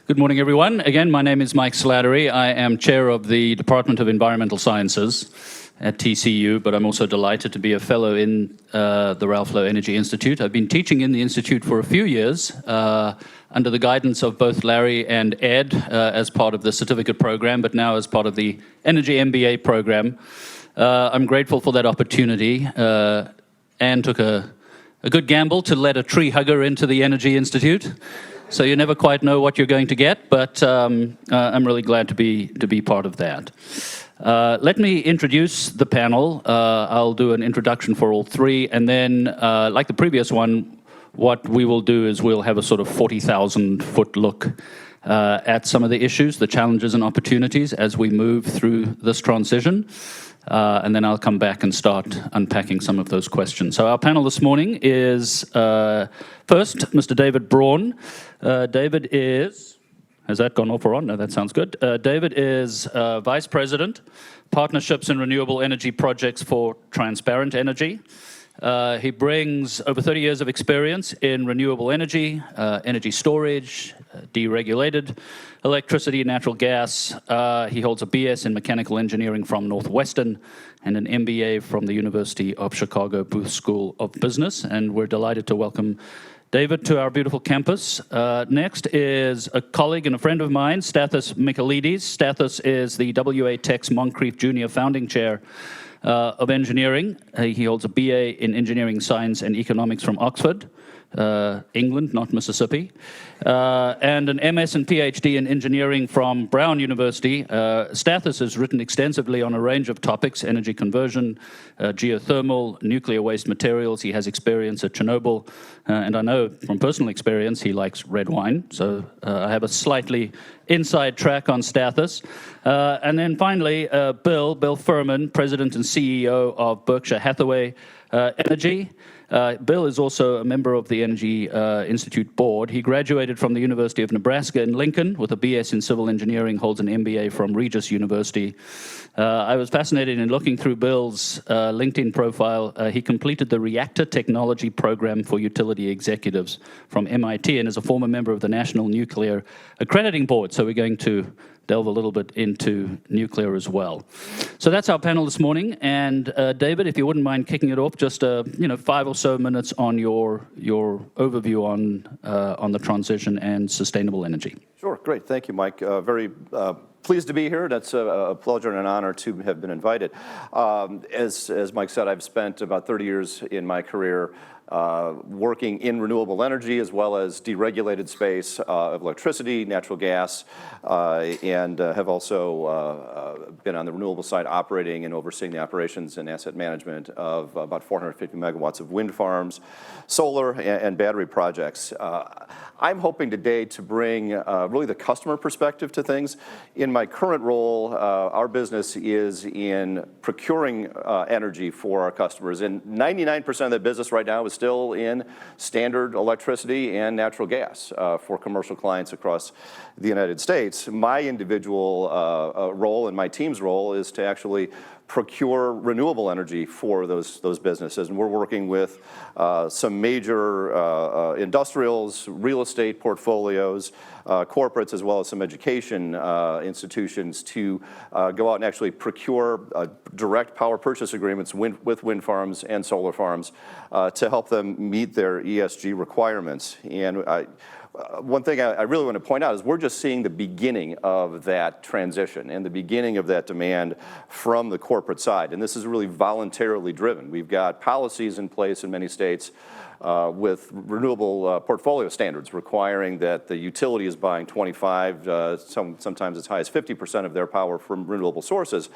Good morning, everyone. Again, my name is Mike Slattery. I am chair of the Department of Environmental Sciences at TCU, but I'm also delighted to be a fellow in the Ralph Lowe Energy Institute. I've been teaching in the Institute for a few years under the guidance of both Larry and Ed as part of the certificate program, but now as part of the Energy MBA program. I'm grateful for that opportunity. Anne took a good gamble to let a tree hugger into the Energy Institute. So you never quite know what you're going to get, but I'm really glad to be part of that. Let me introduce the panel. I'll do an introduction for all three, and then, like the previous one, what we will do is we'll have a sort of 40,000-foot look at some of the issues, the challenges and opportunities as we move through this transition. And then I'll come back and start unpacking some of those questions. So our panel this morning is, first, Mr. David Braun. David is, has that gone off or on? No, that sounds good. David is Vice President, Partnerships and Renewable Energy Projects for Transparent Energy. He brings over 30 years of experience in renewable energy, energy storage, deregulated electricity, natural gas. He holds a BS in mechanical engineering from Northwestern and an MBA from the University of Chicago Booth School of Business. And we're delighted to welcome David to our beautiful campus. Next is a colleague and a friend of mine, Efstathios Michaelides. Efstathios is the WA Tech's Moncrief Junior Founding Chair of Engineering. He holds a BA in Engineering Science and Economics from Oxford, England, not Mississippi, and an MS and PhD in Engineering from Braun University. Efstathios has written extensively on a range of topics: energy conversion, geothermal, nuclear waste materials. He has experience at Chernobyl, and I know from personal experience he likes red wine, so I have a slightly inside track on Efstathios. And then finally, Bill Fehrman, President and CEO of Berkshire Hathaway Energy. Bill is also a member of the Energy Institute board. He graduated from the University of Nebraska in Lincoln with a BS in civil engineering, holds an MBA from Regis University. I was fascinated in looking through Bill's LinkedIn profile. He completed the Reactor Technology Program for Utility Executives from MIT and is a former member of the National Nuclear Accrediting Board. So we're going to delve a little bit into nuclear as well. So that's our panel this morning. And David, if you wouldn't mind kicking it off, just 5 or so minutes on your overview on the transition and sustainable energy. Sure, great. Thank you, Mike. Very pleased to be here. That's a pleasure and an honor to have been invited. As Mike said, I've spent about 30 years in my career working in renewable energy as well as deregulated space of electricity, natural gas, and have also been on the renewable side operating and overseeing the operations and asset management of about 450 megawatts of wind farms, solar, and battery projects. I'm hoping today to bring really the customer perspective to things. In my current role, our business is in procuring energy for our customers, and 99% of the business right now is still in standard electricity and natural gas for commercial clients across the United States. My individual role and my team's role is to actually procure renewable energy for those businesses. And we're working with some major industrials, real estate portfolios, corporates, as well as some education institutions to go out and actually procure direct power purchase agreements with wind farms and solar farms to help them meet their ESG requirements. And one thing I really want to point out is we're just seeing the beginning of that transition and the beginning of that demand from the corporate side. And this is really voluntarily driven. We've got policies in place in many states with renewable portfolio standards requiring that the utility is buying 25, sometimes as high as 50% of their power from renewable sources.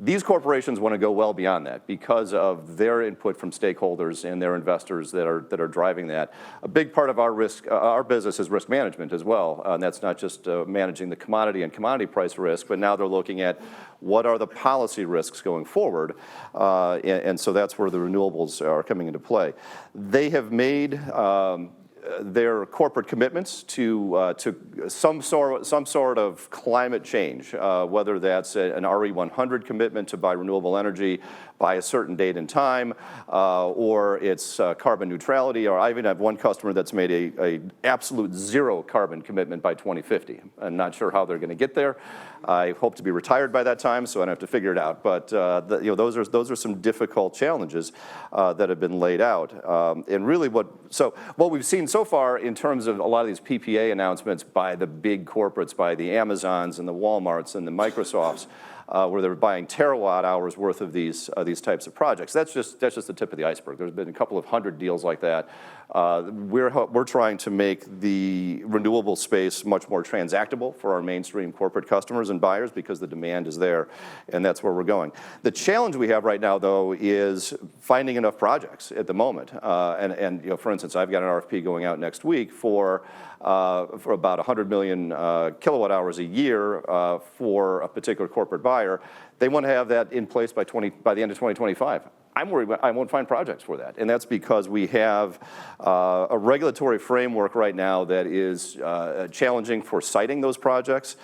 These corporations want to go well beyond that because of their input from stakeholders and their investors that are driving that. A big part of our business is risk management as well, and that's not just managing the commodity and commodity price risk, but now they're looking at what are the policy risks going forward, and so that's where the renewables are coming into play. They have made their corporate commitments to some sort of climate change, whether that's an RE100 commitment to buy renewable energy by a certain date and time, or it's carbon neutrality, or I even have one customer that's made a absolute zero carbon commitment by 2050. I'm not sure how they're going to get there. I hope to be retired by that time, so I don't have to figure it out. But those are some difficult challenges that have been laid out. And really, what we've seen so far in terms of a lot of these PPA announcements by the big corporates, by the Amazons and the Walmarts and the Microsofts, where they're buying terawatt hours worth of these types of projects. That's just the tip of the iceberg. There's been a couple of hundred deals like that. We're trying to make the renewable space much more transactable for our mainstream corporate customers and buyers because the demand is there, and that's where we're going. The challenge we have right now, though, is finding enough projects at the moment. And for instance, I've got an RFP going out next week for about 100 million kilowatt hours a year for a particular corporate buyer. They want to have that in place by the end of 2025. I'm worried I won't find projects for that, and that's because we have a regulatory framework right now that is challenging for siting those projects,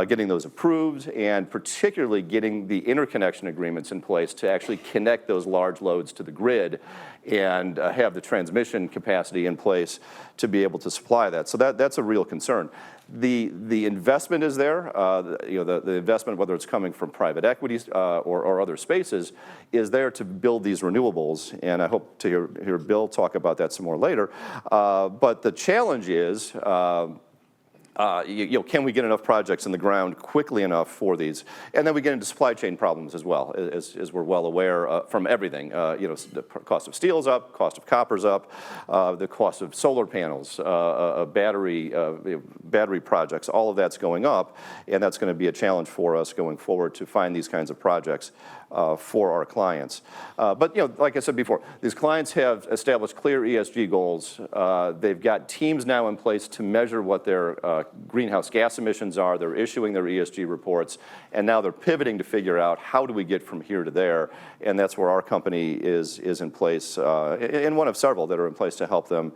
getting those approved, and particularly getting the interconnection agreements in place to actually connect those large loads to the grid and have the transmission capacity in place to be able to supply that. So that's a real concern. The investment is there. The investment, whether it's coming from private equities or other spaces, is there to build these renewables. And I hope to hear Bill talk about that some more later. But the challenge is, can we get enough projects in the ground quickly enough for these? And then we get into supply chain problems as well, as we're well aware from everything. The cost of steel is up, cost of copper is up, the cost of solar panels, battery projects, all of that's going up, and that's going to be a challenge for us going forward to find these kinds of projects for our clients. But like I said before, these clients have established clear ESG goals. They've got teams now in place to measure what their greenhouse gas emissions are. They're issuing their ESG reports, and now they're pivoting to figure out how do we get from here to there, and that's where our company is in place, and one of several that are in place to help them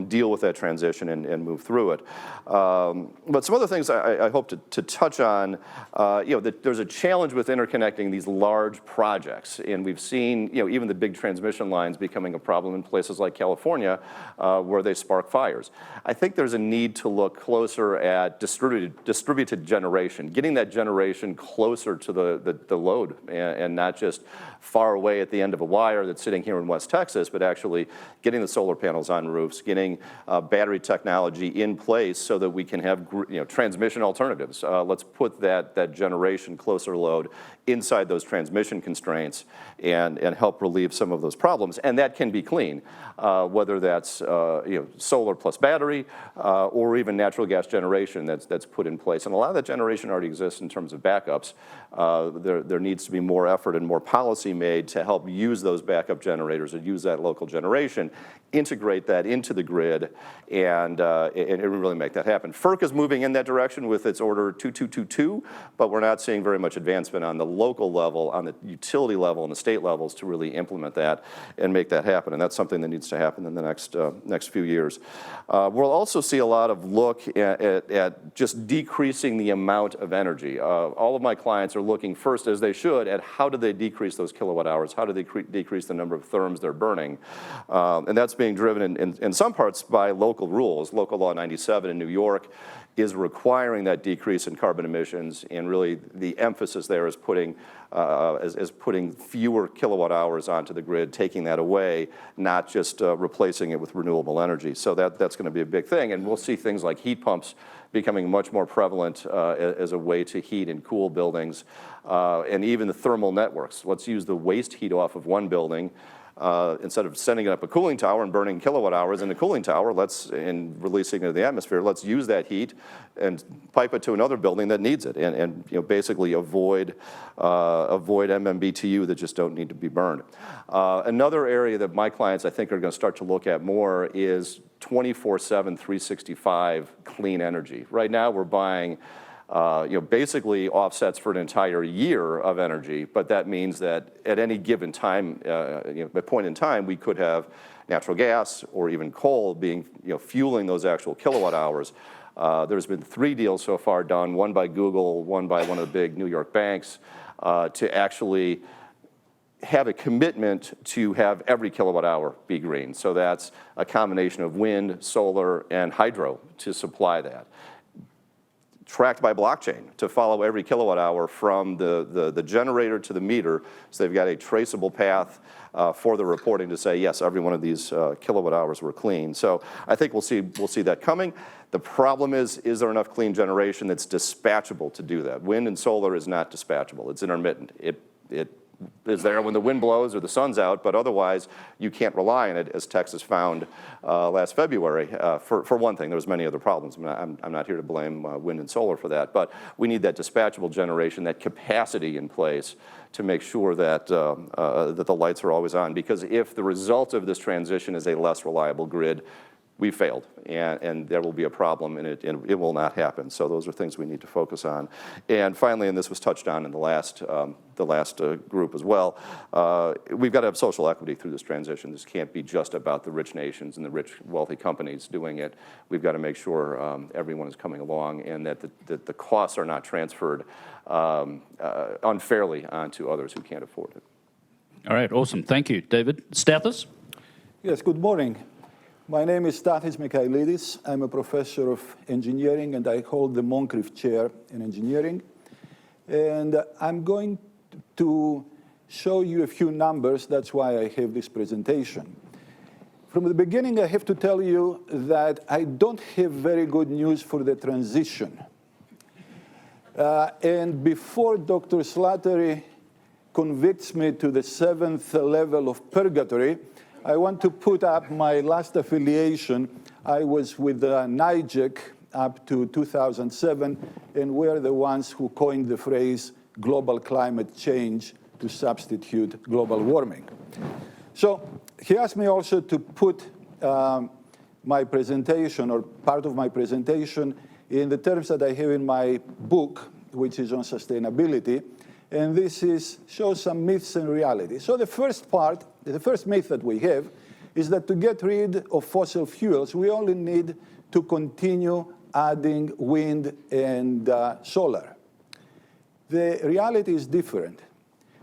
deal with that transition and move through it. But some other things I hope to touch on, that there's a challenge with interconnecting these large projects, and we've seen even the big transmission lines becoming a problem in places like California where they spark fires. I think there's a need to look closer at distributed generation, getting that generation closer to the load and not just far away at the end of a wire that's sitting here in West Texas, but actually getting the solar panels on roofs, getting battery technology in place so that we can have transmission alternatives. Let's put that generation closer load inside those transmission constraints and help relieve some of those problems. And that can be clean, whether that's solar plus battery or even natural gas generation that's put in place. And a lot of that generation already exists in terms of backups. There needs to be more effort and more policy made to help use those backup generators and use that local generation, integrate that into the grid, and really make that happen. FERC is moving in that direction with its Order 2222, but we're not seeing very much advancement on the local level, on the utility level, and the state levels to really implement that and make that happen. And that's something that needs to happen in the next few years. We'll also see a lot of look at just decreasing the amount of energy. All of my clients are looking first, as they should, at how do they decrease those kilowatt hours? How do they decrease the number of therms they're burning? And that's being driven in some parts by local rules. Local Law 97 in New York is requiring that decrease in carbon emissions, and really the emphasis there is putting fewer kilowatt hours onto the grid, taking that away, not just replacing it with renewable energy. So that's going to be a big thing, and we'll see things like heat pumps becoming much more prevalent as a way to heat and cool buildings, and even the thermal networks. Let's use the waste heat off of one building. Instead of sending it up a cooling tower and burning kilowatt hours in the cooling tower, and releasing it into the atmosphere, let's use that heat and pipe it to another building that needs it, and basically avoid MMBTU that just don't need to be burned. Another area that my clients, I think, are going to start to look at more is 24/7, 365 clean energy. Right now, we're buying basically offsets for an entire year of energy, but that means that at any given time, at point in time, we could have natural gas or even coal being, fueling those actual kilowatt hours. There's been 3 deals so far done, one by Google, one by one of the big New York banks, to actually have a commitment to have every kilowatt hour be green. So that's a combination of wind, solar, and hydro to supply that. Tracked by blockchain to follow every kilowatt hour from the generator to the meter, so they've got a traceable path for the reporting to say, yes, every one of these kilowatt hours were clean. So I think we'll see that coming. The problem is there enough clean generation that's dispatchable to do that? Wind and solar is not dispatchable. It's intermittent. It is there when the wind blows or the sun's out, but otherwise you can't rely on it, as Texas found last February. For one thing, there's many other problems. I'm not here to blame wind and solar for that, but we need that dispatchable generation, that capacity in place to make sure that, that the lights are always on. Because if the result of this transition is a less reliable grid, we failed, and there will be a problem, and it will not happen. So those are things we need to focus on. And finally, and this was touched on in the last group as well, we've got to have social equity through this transition. This can't be just about the rich nations and the rich, wealthy companies doing it. We've got to make sure everyone is coming along, and that the costs are not transferred unfairly onto others who can't afford it. All right, awesome. Thank you. David. Stathis? Yes, good morning. My name is Efstathios Michaelides. I'm a professor of engineering, and I hold the Moncrief Chair in Engineering. And I'm going to show you a few numbers. That's why I have this presentation. From the beginning, I have to tell you that I don't have very good news for the transition. And before Dr. Slattery convicts me to the 7th level of purgatory, I want to put up my last affiliation. I was with NIGEC up to 2007, and we're the ones who coined the phrase global climate change to substitute global warming. So he asked me also to put my presentation, or part of my presentation, in the terms that I have in my book, which is on sustainability. And this shows some myths and reality. So the first part, the first myth that we have, is that to get rid of fossil fuels, we only need to continue adding wind and solar. The reality is different.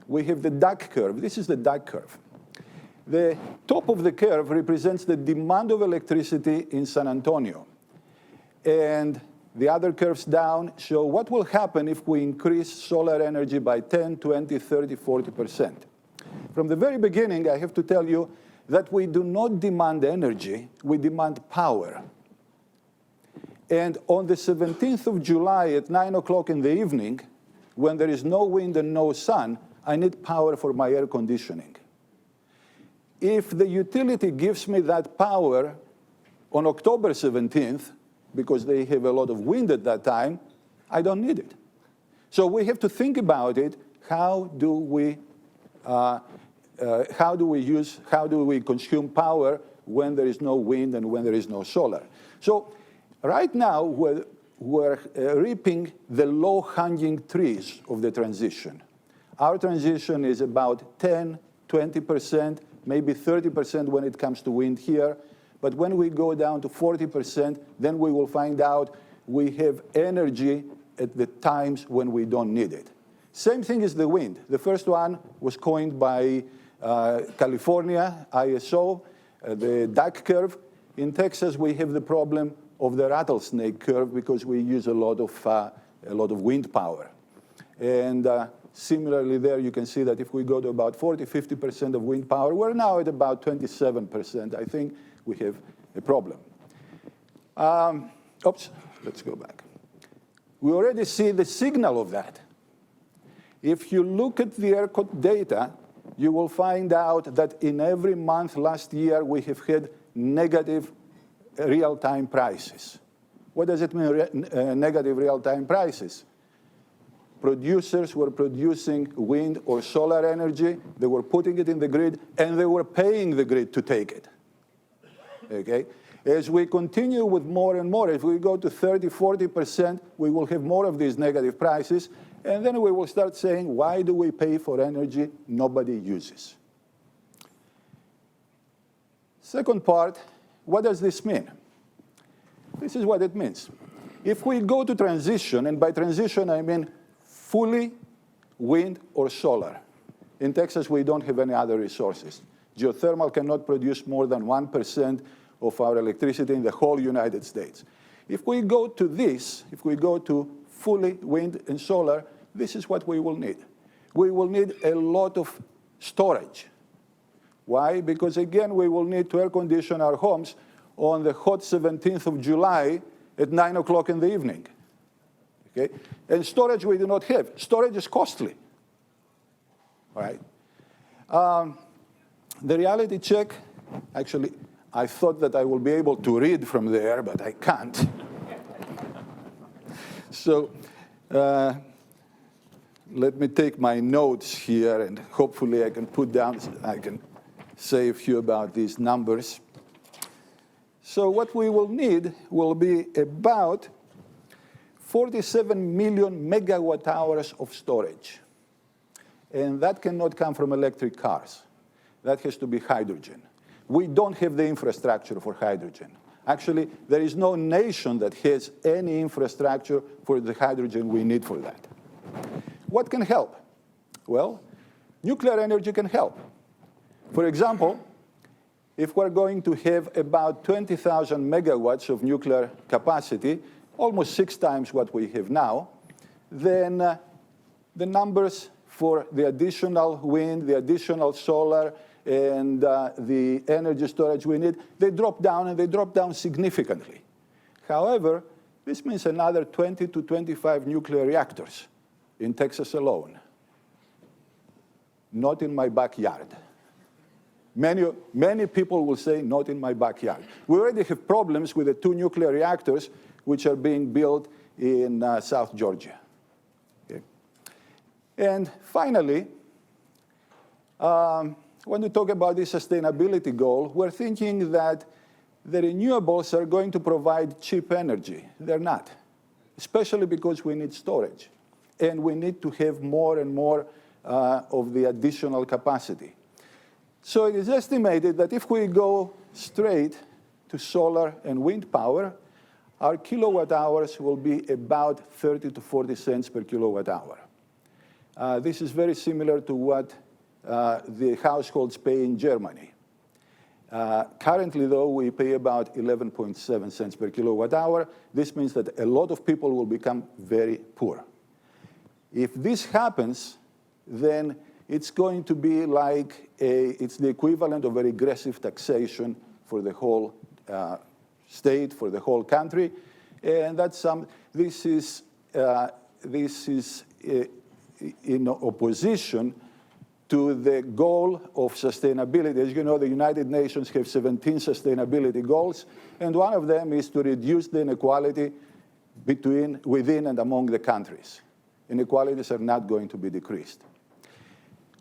We have the duck curve. This is the duck curve. The top of the curve represents the demand of electricity in San Antonio. And the other curves down show what will happen if we increase solar energy by 10, 20, 30, 40%. From the very beginning, I have to tell you that we do not demand energy, we demand power. And on the 17th of July at 9 o'clock in the evening, when there is no wind and no sun, I need power for my air conditioning. If the utility gives me that power on October 17th, because they have a lot of wind at that time, I don't need it. So we have to think about it. How do we consume power when there is no wind and when there is no solar? So right now, we're reaping the low-hanging trees of the transition. Our transition is about 10, 20%, maybe 30% when it comes to wind here. But when we go down to 40%, then we will find out we have energy at the times when we don't need it. Same thing is the wind. The first one was coined by California, ISO, the duck curve. In Texas, we have the problem of the rattlesnake curve because we use a lot of wind power. And similarly there, you can see that if we go to about 40, 50% of wind power, we're now at about 27%, I think. We have a problem. Oops, let's go back. We already see the signal of that. If you look at the ERCOT data, you will find out that in every month last year, we have had negative real-time prices. What does it mean, negative real-time prices? Producers were producing wind or solar energy, they were putting it in the grid, and they were paying the grid to take it. okay? As we continue with more and more, if we go to 30, 40%, we will have more of these negative prices, and then we will start saying, why do we pay for energy nobody uses? Second part, what does this mean? This is what it means. If we go to transition, and by transition I mean fully wind or solar. In Texas, we don't have any other resources. Geothermal cannot produce more than 1% of our electricity in the whole United States. If we go to this, if we go to fully wind and solar, this is what we will need. We will need a lot of storage. Why? Because again, we will need to air condition our homes on the hot 17th of July at 9 o'clock in the evening. Okay? And storage we do not have. Storage is costly. All right? The reality check, actually, I thought that I will be able to read from there, but I can't. So let me take my notes here, and hopefully I can say a few about these numbers. So what we will need will be about 47 million megawatt hours of storage. And that cannot come from electric cars. That has to be hydrogen. We don't have the infrastructure for hydrogen. Actually, there is no nation that has any infrastructure for the hydrogen we need for that. What can help? Well, nuclear energy can help. For example, if we're going to have about 20,000 megawatts of nuclear capacity, almost 6 times what we have now, then the numbers for the additional wind, the additional solar, and the energy storage we need, they drop down, and they drop down significantly. However, this means another 20 to 25 nuclear reactors in Texas alone. Not in my backyard. Many people will say, not in my backyard. We already have problems with the 2 nuclear reactors which are being built in South Georgia. Okay. And finally, when we talk about this sustainability goal, we're thinking that the renewables are going to provide cheap energy. They're not, especially because we need storage. And we need to have more and more of the additional capacity. So it is estimated that if we go straight to solar and wind power, our kilowatt hours will be about 30 to 40 cents per kilowatt hour. This is very similar to what the households pay in Germany. Currently, though, we pay about 11.7 cents per kilowatt hour. This means that a lot of people will become very poor. If this happens, then it's going to be like it's the equivalent of a regressive taxation for the whole state, for the whole country. And that's this is in opposition to the goal of sustainability. As you know, the United Nations have 17 sustainability goals, and one of them is to reduce the inequality within and among the countries. Inequalities are not going to be decreased.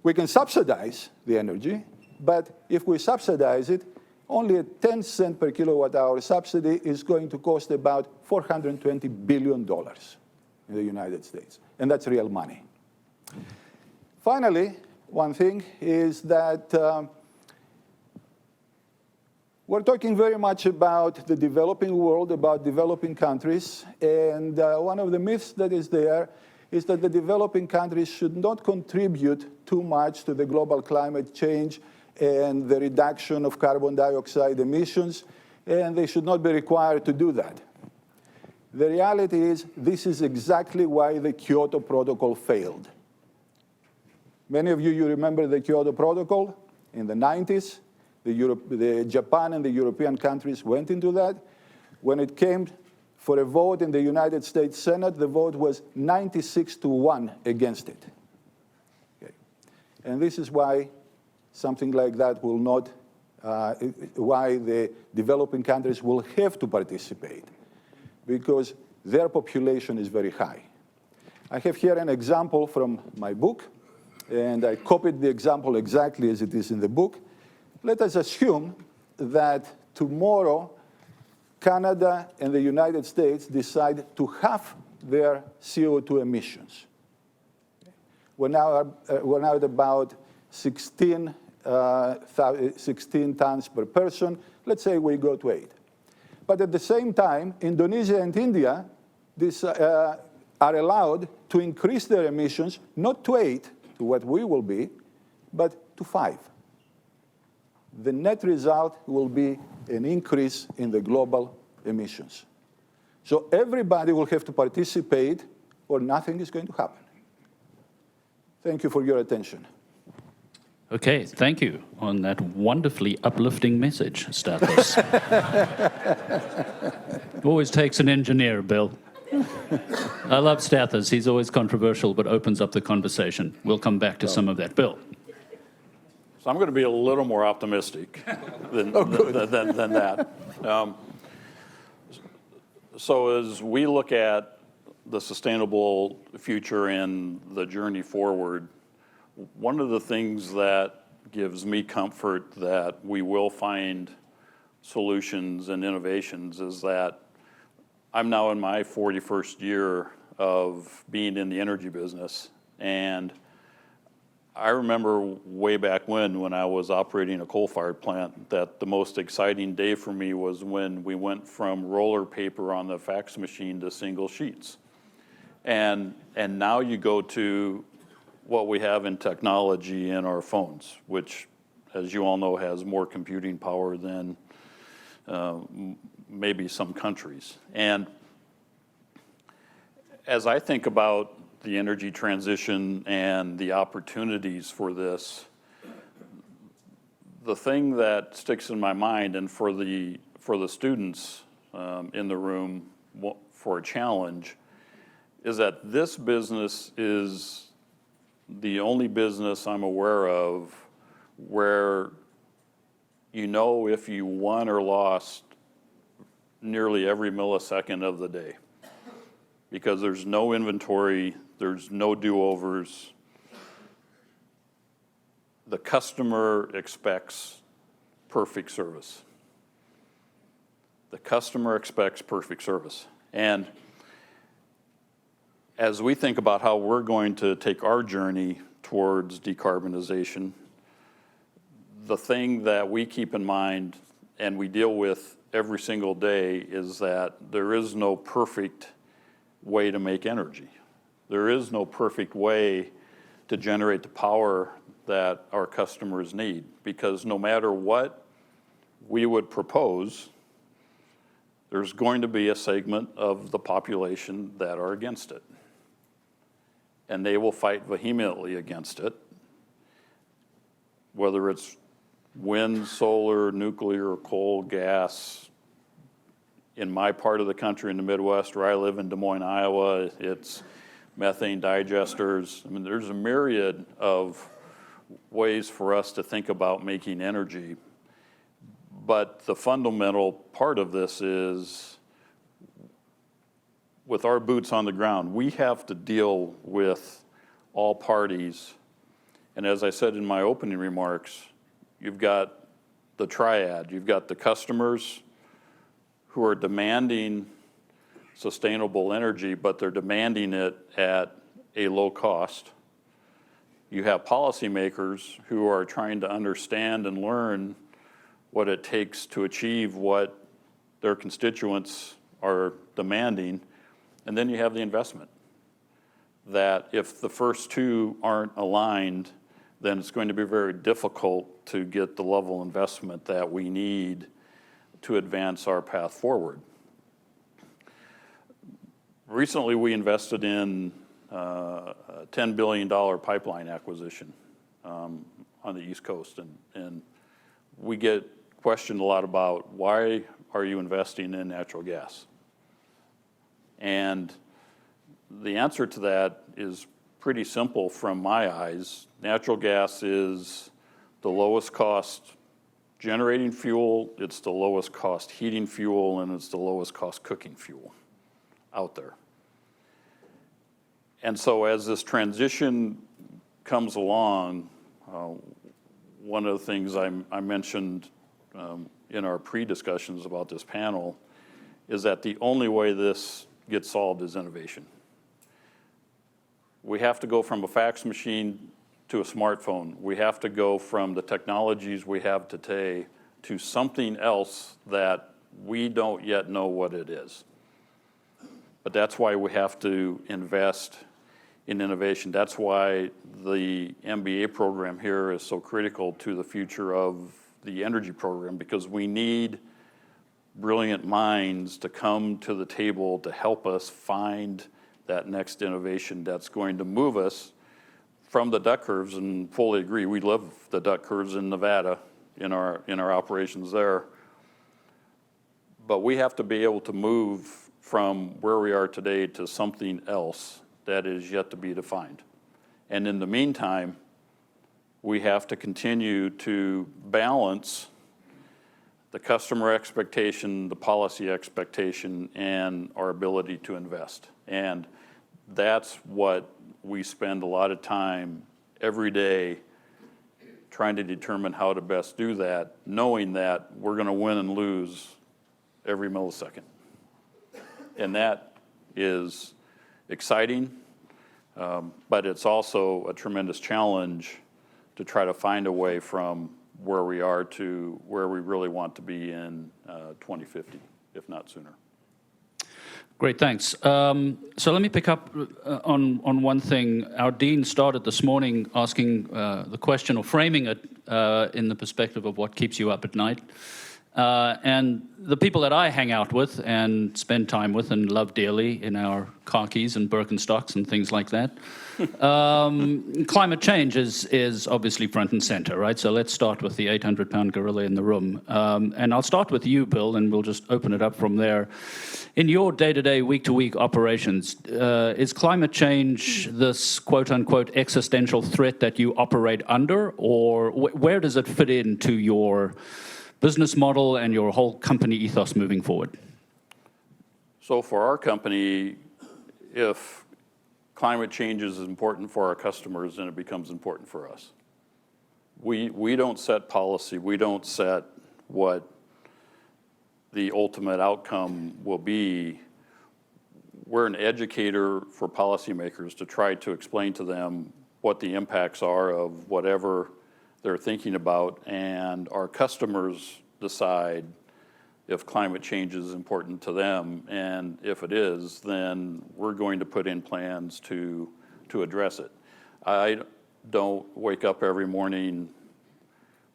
We can subsidize the energy, but if we subsidize it, only a 10 cent per kilowatt hour subsidy is going to cost about $420 billion in the United States, and that's real money. Finally, one thing is that we're talking very much about the developing world, about developing countries, and one of the myths that is there is that the developing countries should not contribute too much to the global climate change and the reduction of carbon dioxide emissions, and they should not be required to do that. The reality is this is exactly why the Kyoto Protocol failed. Many of you remember the Kyoto Protocol in the 90s. Japan and the European countries went into that. When it came for a vote in the United States Senate, the vote was 96-1 against it. Okay. And this is why something like that will not, why the developing countries will have to participate, because their population is very high. I have here an example from my book, and I copied the example exactly as it is in the book. Let us assume that tomorrow Canada and the United States decide to halve their CO2 emissions. We're now at about 16 tons per person. Let's say we go to 8. But at the same time, Indonesia and India are allowed to increase their emissions, not to 8, to what we will be, but to 5. The net result will be an increase in the global emissions. So everybody will have to participate or nothing is going to happen. Thank you for your attention. Okay, thank you on that wonderfully uplifting message, Efstathios. Always takes an engineer, Bill. I love Efstathios. He's always controversial, but opens up the conversation. We'll come back to some of that. Bill. So I'm going to be a little more optimistic than that. So as we look at the sustainable future and the journey forward, one of the things that gives me comfort that we will find solutions and innovations is that I'm now in my 41st year of being in the energy business. And I remember way back when I was operating a coal-fired plant, that the most exciting day for me was when we went from roller paper on the fax machine to single sheets. And now you go to what we have in technology in our phones, which, as you all know, has more computing power than maybe some countries. And as I think about the energy transition and the opportunities for this, the thing that sticks in my mind, and for the students in the room for a challenge, is that this business is the only business I'm aware of where you know if you won or lost nearly every millisecond of the day, because there's no inventory, there's no do-overs. The customer expects perfect service. The customer expects perfect service. And as we think about how we're going to take our journey towards decarbonization, the thing that we keep in mind and we deal with every single day is that there is no perfect way to make energy. There is no perfect way to generate the power that our customers need, because no matter what we would propose, there's going to be a segment of the population that are against it. And they will fight vehemently against it, whether it's wind, solar, nuclear, coal, gas. In my part of the country, in the Midwest, where I live in Des Moines, Iowa, it's methane digesters. I mean, there's a myriad of ways for us to think about making energy. But the fundamental part of this is, with our boots on the ground, we have to deal with all parties. And as I said in my opening remarks, you've got the triad. You've got the customers who are demanding sustainable energy, but they're demanding it at a low cost. You have policymakers who are trying to understand and learn what it takes to achieve what their constituents are demanding. And then you have the investment, that if the first two aren't aligned, then it's going to be very difficult to get the level of investment that we need to advance our path forward. Recently, we invested in a $10 billion pipeline acquisition on the East Coast. And we get questioned a lot about, why are you investing in natural gas? And the answer to that is pretty simple from my eyes. Natural gas is the lowest cost generating fuel, it's the lowest cost heating fuel, and it's the lowest cost cooking fuel out there. And so as this transition comes along, one of the things I mentioned in our pre-discussions about this panel is that the only way this gets solved is innovation. We have to go from a fax machine to a smartphone. We have to go from the technologies we have today to something else that we don't yet know what it is. But that's why we have to invest in innovation. That's why the MBA program here is so critical to the future of the energy program, because we need brilliant minds to come to the table to help us find that next innovation that's going to move us from the duck curves, and fully agree, we love the duck curves in Nevada in our operations there. But we have to be able to move from where we are today to something else that is yet to be defined. And in the meantime, we have to continue to balance the customer expectation, the policy expectation, and our ability to invest. And that's what we spend a lot of time every day trying to determine how to best do that, knowing that we're going to win and lose every millisecond. And that is exciting, but it's also a tremendous challenge to try to find a way from where we are to where we really want to be in 2050, if not sooner. Great, thanks. So let me pick up on one thing. Our dean started this morning asking the question, or framing it in the perspective of what keeps you up at night. And the people that I hang out with and spend time with and love dearly in our khakis and Birkenstocks and things like that, climate change is obviously front and center, right? So let's start with the 800-pound gorilla in the room. And I'll start with you, Bill, and we'll just open it up from there. In your day-to-day, week-to-week operations, is climate change this quote-unquote existential threat that you operate under, or where does it fit into your business model and your whole company ethos moving forward? So for our company, if climate change is important for our customers, then it becomes important for us. We don't set policy. We don't set what the ultimate outcome will be. We're an educator for policymakers to try to explain to them what the impacts are of whatever they're thinking about, and our customers decide if climate change is important to them, and if it is, then we're going to put in plans to address it. I don't wake up every morning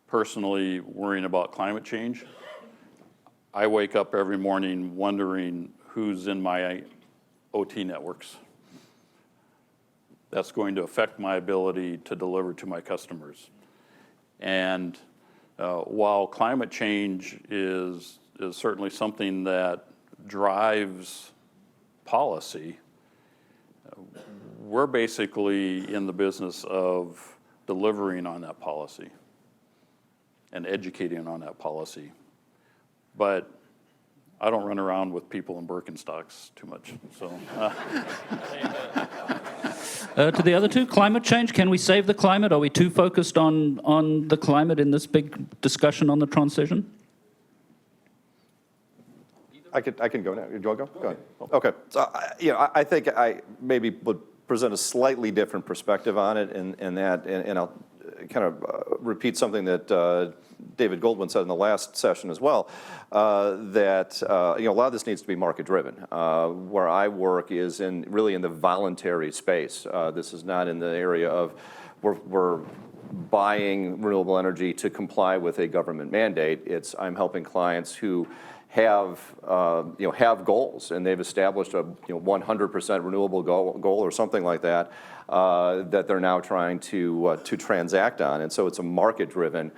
personally worrying about climate change. I wake up every morning wondering who's in my OT networks. That's going to affect my ability to deliver to my customers. And while climate change is certainly something that drives policy, we're basically in the business of delivering on that policy and educating on that policy. But I don't run around with people in Birkenstocks too much, so. To the other two, climate change, can we save the climate? Are we too focused on the climate in this big discussion on the transition? I can go now. Do you want to go? Go ahead. Okay. So, I think I maybe would present a slightly different perspective on it, and I'll kind of repeat something that David Goldwyn said in the last session as well, that a lot of this needs to be market-driven. Where I work is really in the voluntary space. This is not in the area of we're buying renewable energy to comply with a government mandate. It's I'm helping clients who have goals, and they've established a 100% renewable goal or something like that that they're now trying to transact on, and so it's a market-driven.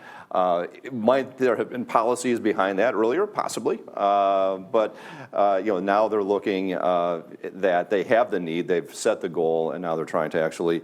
Might there have been policies behind that earlier? Possibly, but now they're looking that they have the need, they've set the goal, and now they're trying to actually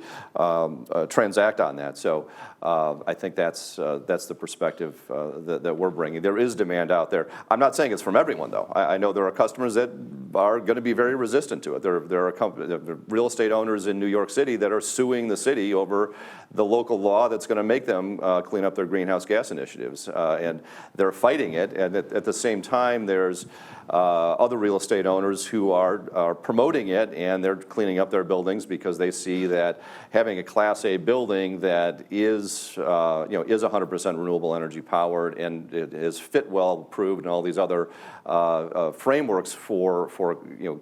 transact on that. So I think that's the perspective that we're bringing. There is demand out there. I'm not saying it's from everyone, though. I know there are customers that are going to be very resistant to it. There are real estate owners in New York City that are suing the city over the local law that's going to make them clean up their greenhouse gas initiatives. And they're fighting it. And at the same time, there's other real estate owners who are promoting it, and they're cleaning up their buildings because they see that having a Class A building that is 100% renewable energy powered and it is fit well approved and all these other frameworks for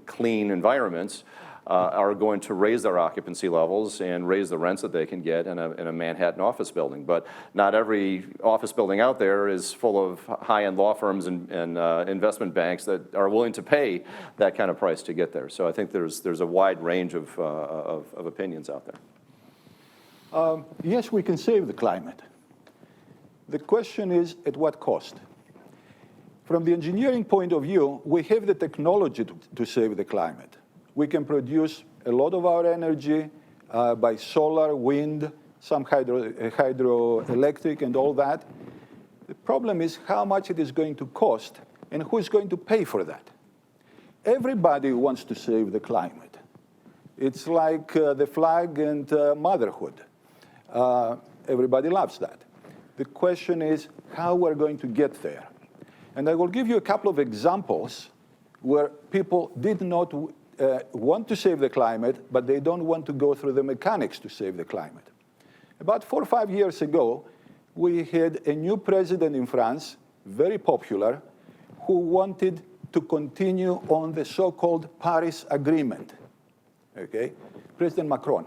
clean environments are going to raise their occupancy levels and raise the rents that they can get in a Manhattan office building. But not every office building out there is full of high-end law firms and investment banks that are willing to pay that kind of price to get there. So I think there's a wide range of opinions out there. Yes, we can save the climate. The question is, at what cost? From the engineering point of view, we have the technology to save the climate. We can produce a lot of our energy by solar, wind, some hydroelectric and all that. The problem is how much it is going to cost and who is going to pay for that. Everybody wants to save the climate. It's like the flag and motherhood. Everybody loves that. The question is how we're going to get there. And I will give you a couple of examples where people did not want to save the climate, but they don't want to go through the mechanics to save the climate. About 4 or 5 years ago, we had a new president in France, very popular, who wanted to continue on the so-called Paris Agreement, okay? President Macron.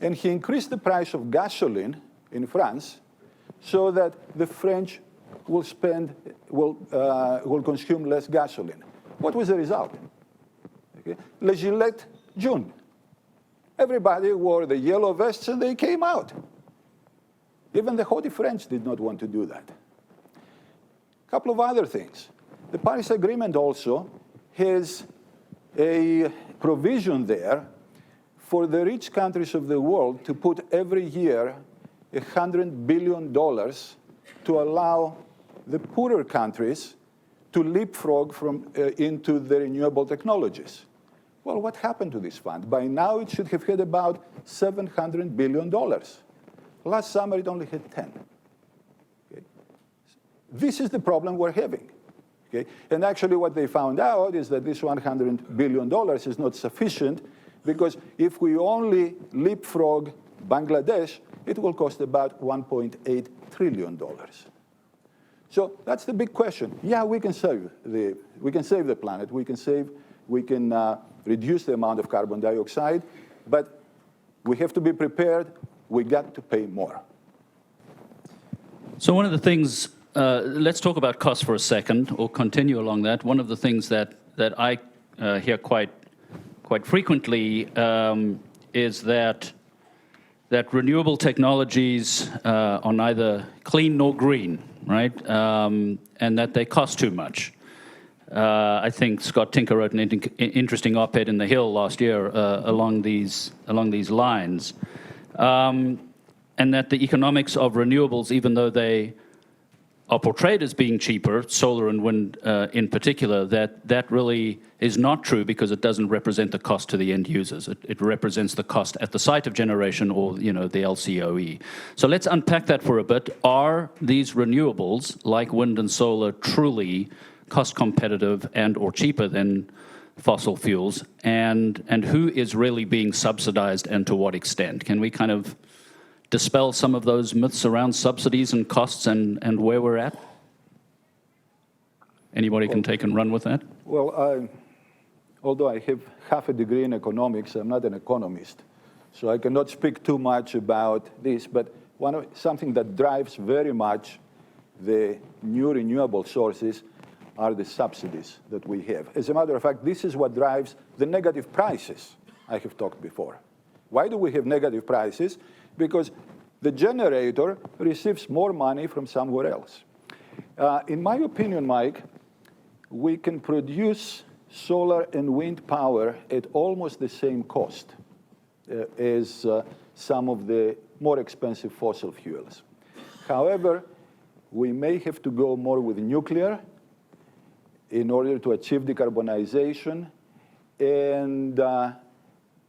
And he increased the price of gasoline in France so that the French will consume less gasoline. What was the result? Okay. Les Gilets jaunes. Everybody wore the yellow vests and they came out. Even the haughty French did not want to do that. A couple of other things. The Paris Agreement also has a provision there for the rich countries of the world to put every year $100 billion to allow the poorer countries to leapfrog into the renewable technologies. Well, what happened to this fund? By now, it should have had about $700 billion. Last summer, it only had 10. Okay? This is the problem we're having. Okay? And actually, what they found out is that this $100 billion is not sufficient because if we only leapfrog Bangladesh, it will cost about $1.8 trillion. So that's the big question. Yeah, we can save the planet. We can reduce the amount of carbon dioxide, but we have to be prepared. We got to pay more. So one of the things, let's talk about cost for a second, or continue along that. One of the things that I hear quite frequently is that renewable technologies are neither clean nor green, right? And that they cost too much. I think Scott Tinker wrote an interesting op-ed in The Hill last year along these lines. And that the economics of renewables, even though they are portrayed as being cheaper, solar and wind in particular, that really is not true because it doesn't represent the cost to the end users. It represents the cost at the site of generation or the LCOE. So let's unpack that for a bit. Are these renewables, like wind and solar, truly cost competitive and or cheaper than fossil fuels? And who is really being subsidized and to what extent? Can we kind of dispel some of those myths around subsidies and costs and where we're at? Anybody can take and run with that? Well, although I have half a degree in economics, I'm not an economist. So I cannot speak too much about this, but something that drives very much the new renewable sources are the subsidies that we have. As a matter of fact, this is what drives the negative prices I have talked before. Why do we have negative prices? Because the generator receives more money from somewhere else. In my opinion, Mike, we can produce solar and wind power at almost the same cost as some of the more expensive fossil fuels. However, we may have to go more with nuclear in order to achieve decarbonization And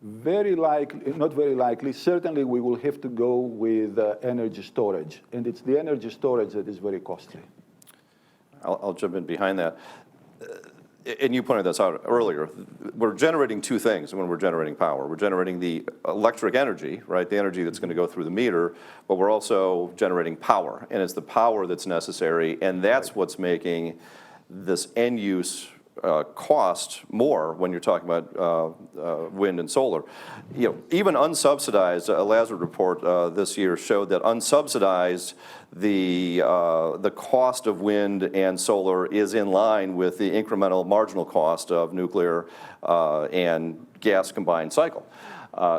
very likely, not very likely, certainly we will have to go with energy storage. And it's the energy storage that is very costly. I'll jump in behind that. And you pointed this out earlier. We're generating two things when we're generating power. We're generating the electric energy, right, the energy that's going to go through the meter, but we're also generating power. And it's the power that's necessary, and that's what's making this end-use cost more when you're talking about wind and solar. You know, even unsubsidized, a Lazard report this year showed that unsubsidized, the cost of wind and solar is in line with the incremental marginal cost of nuclear and gas combined cycle.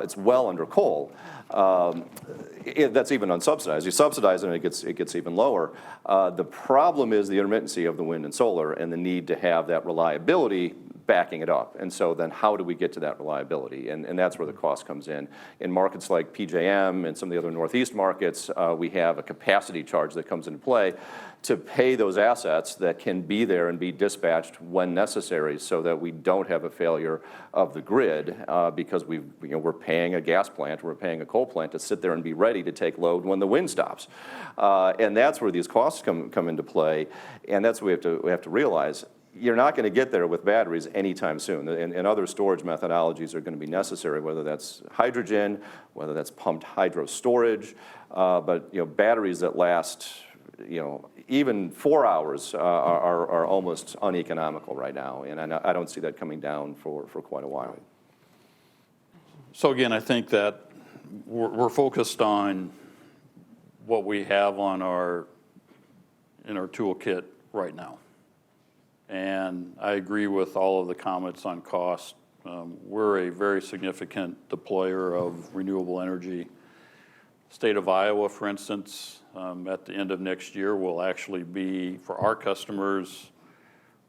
It's well under coal. That's even unsubsidized. You subsidize it and it gets even lower. The problem is the intermittency of the wind and solar and the need to have that reliability backing it up. And so then how do we get to that reliability? And that's where the cost comes in. In markets like PJM and some of the other Northeast markets, we have a capacity charge that comes into play to pay those assets that can be there and be dispatched when necessary so that we don't have a failure of the grid because we're paying a gas plant, we're paying a coal plant to sit there and be ready to take load when the wind stops. And that's where these costs come into play, and that's what we have to realize. You're not going to get there with batteries anytime soon, and other storage methodologies are going to be necessary, whether that's hydrogen, whether that's pumped hydro storage, but batteries that last even 4 hours are almost uneconomical right now, and I don't see that coming down for quite a while. So again, I think that we're focused on what we have in our toolkit right now. And I agree with all of the comments on cost. We're a very significant deployer of renewable energy. State of Iowa, for instance, at the end of next year will actually be, for our customers,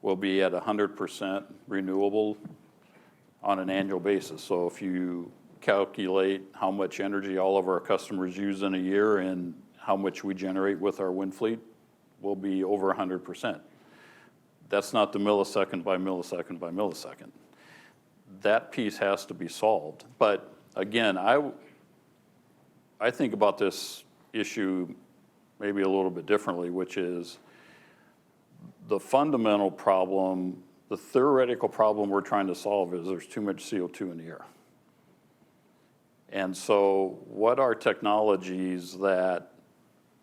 will be at 100% renewable on an annual basis. So if you calculate how much energy all of our customers use in a year and how much we generate with our wind fleet, we'll be over 100%. That's not the millisecond by millisecond by millisecond. That piece has to be solved. But again, I think about this issue maybe a little bit differently, which is the fundamental problem, the theoretical problem we're trying to solve is there's too much CO2 in the air. And so what are technologies that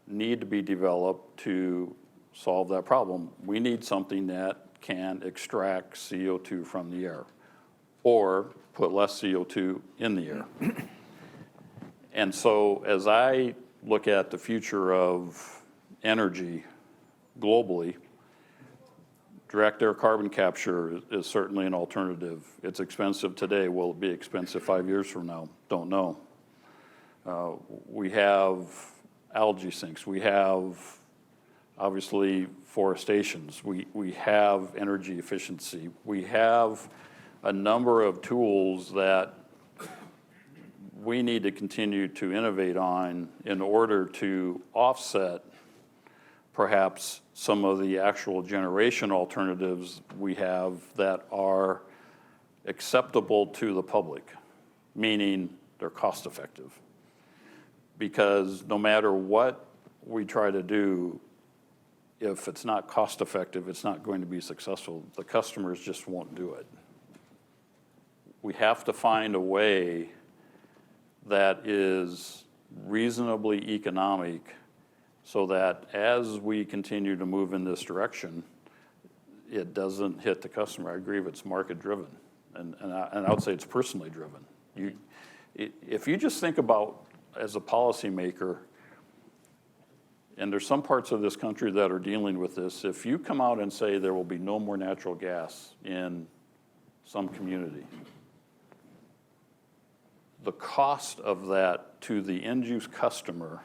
need to be developed to solve that problem? We need something that can extract CO2 from the air or put less CO2 in the air. And so as I look at the future of energy globally, direct air carbon capture is certainly an alternative. It's expensive today. Will it be expensive 5 years from now? Don't know. We have algae sinks. We have, obviously, forestations. We have energy efficiency. We have a number of tools that we need to continue to innovate on in order to offset perhaps some of the actual generation alternatives we have that are acceptable to the public, meaning they're cost effective. Because no matter what we try to do, if it's not cost effective, it's not going to be successful. The customers just won't do it. We have to find a way that is reasonably economic so that as we continue to move in this direction, it doesn't hit the customer. I agree it's market driven, and I would say it's personally driven. If you just think about, as a policymaker, and there's some parts of this country that are dealing with this, if you come out and say there will be no more natural gas in some community, the cost of that to the end-use customer,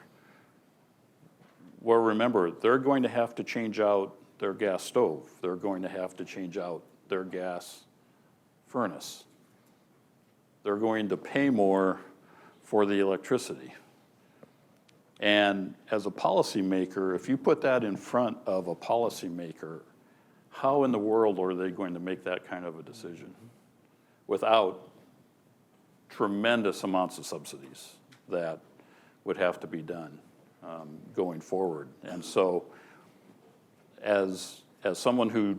well, remember, they're going to have to change out their gas stove. They're going to have to change out their gas furnace. They're going to pay more for the electricity. And as a policymaker, if you put that in front of a policymaker, how in the world are they going to make that kind of a decision? without tremendous amounts of subsidies that would have to be done going forward. And so as someone who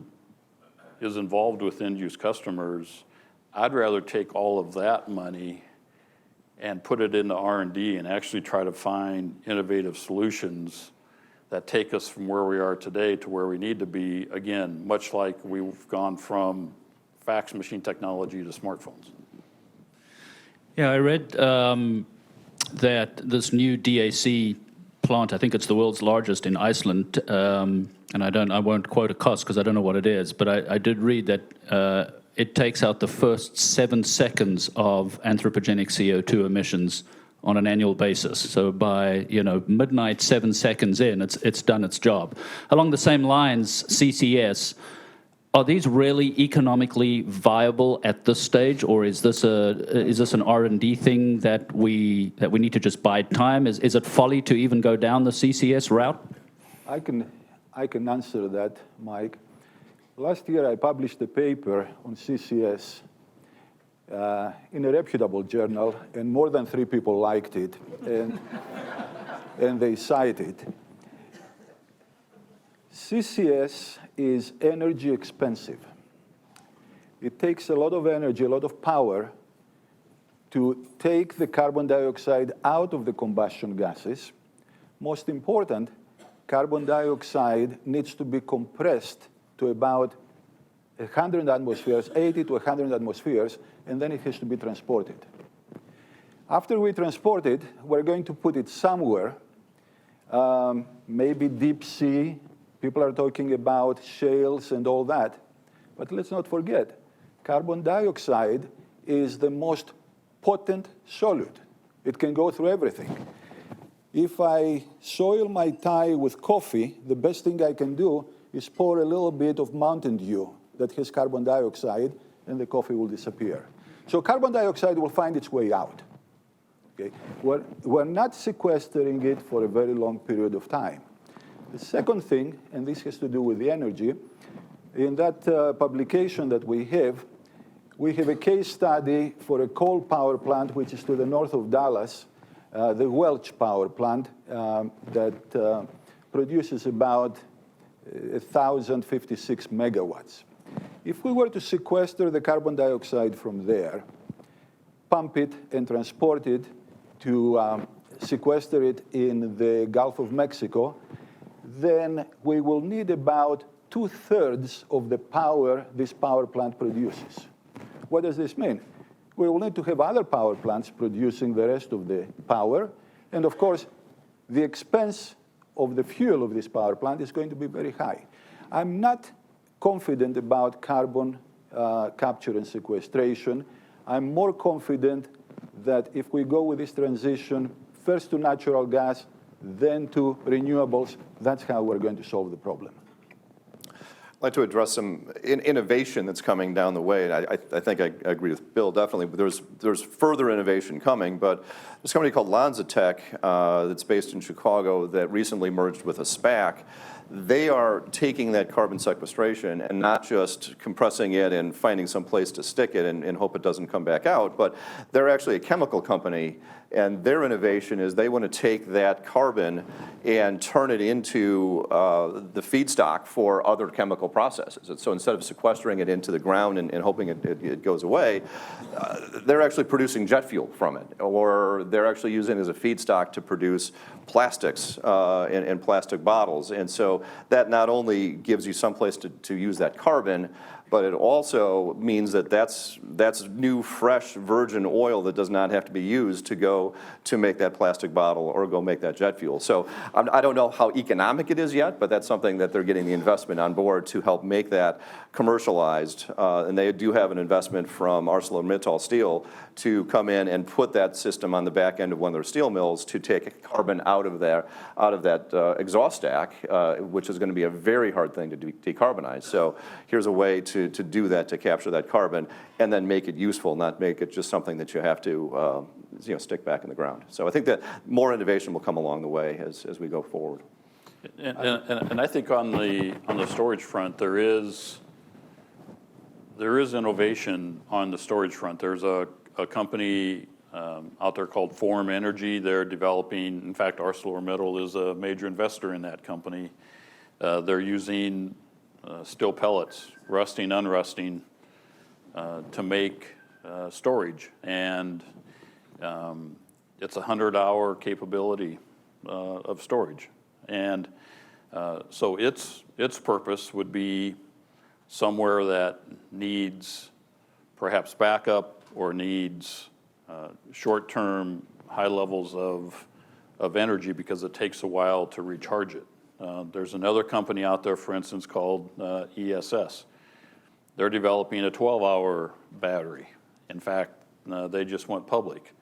is involved with end-use customers, I'd rather take all of that money and put it into R&D and actually try to find innovative solutions that take us from where we are today to where we need to be, again, much like we've gone from fax machine technology to smartphones. Yeah, I read that this new DAC plant, I think it's the world's largest in Iceland, and I won't quote a cost because I don't know what it is, but I did read that it takes out the first 7 seconds of anthropogenic CO2 emissions on an annual basis. So by midnight, 7 seconds in, it's done its job. Along the same lines, CCS. Are these really economically viable at this stage, or is this an R&D thing that we need to just bide time? Is it folly to even go down the CCS route? I can answer that, Mike. Last year I published a paper on CCS in a reputable journal, and more than 3 people liked it, and they cite it. CCS is energy expensive. It takes a lot of energy, a lot of power to take the carbon dioxide out of the combustion gases. Most important, carbon dioxide needs to be compressed to about 100 atmospheres, 80 to 100 atmospheres, and then it has to be transported. After we transport it, we're going to put it somewhere, maybe deep sea. People are talking about shales and all that. But let's not forget, carbon dioxide is the most potent solute. It can go through everything. If I soil my tie with coffee, the best thing I can do is pour a little bit of Mountain Dew that has carbon dioxide, and the coffee will disappear. So carbon dioxide will find its way out. Okay? We're not sequestering it for a very long period of time. The second thing, and this has to do with the energy, in that publication that we have a case study for a coal power plant, which is to the north of Dallas, the Welch power plant that produces about 1,056 megawatts. If we were to sequester the carbon dioxide from there, pump it and transport it to sequester it in the Gulf of Mexico, then we will need about 2/3 of the power this power plant produces. What does this mean? We will need to have other power plants producing the rest of the power. And of course, the expense of the fuel of this power plant is going to be very high. I'm not confident about carbon capture and sequestration. I'm more confident that if we go with this transition, first to natural gas, then to renewables, that's how we're going to solve the problem. I'd like to address some innovation that's coming down the way. I think I agree with Bill, definitely. But there's further innovation coming. But there's a company called Lanzatech that's based in Chicago that recently merged with a SPAC. They are taking that carbon sequestration and not just compressing it and finding some place to stick it and hope it doesn't come back out, but they're actually a chemical company, and their innovation is they want to take that carbon and turn it into the feedstock for other chemical processes. And so instead of sequestering it into the ground and hoping it goes away, they're actually producing jet fuel from it, or they're actually using it as a feedstock to produce plastics and plastic bottles. And so that not only gives you some place to use that carbon, but it also means that that's new, fresh, virgin oil that does not have to be used to go to make that plastic bottle or go make that jet fuel. So I don't know how economic it is yet, but that's something that they're getting the investment on board to help make that commercialized. And they do have an investment from ArcelorMittal Steel to come in and put that system on the back end of one of their steel mills to take carbon out of that exhaust stack, which is going to be a very hard thing to decarbonize. So here's a way to do that, to capture that carbon, and then make it useful, not make it just something that you have to stick back in the ground. So I think that more innovation will come along the way as we go forward. And I think on the storage front, there is there is innovation on the storage front. There's a company out there called Fehrman Energy. They're developing, in fact, ArcelorMittal is a major investor in that company. They're using steel pellets, rusting, unrusting, to make storage. And it's a 100-hour capability of storage. And so its purpose would be somewhere that needs perhaps backup or needs short-term high levels of energy because it takes a while to recharge it. There's another company out there, for instance, called ESS. They're developing a 12-hour battery. In fact, they just went public.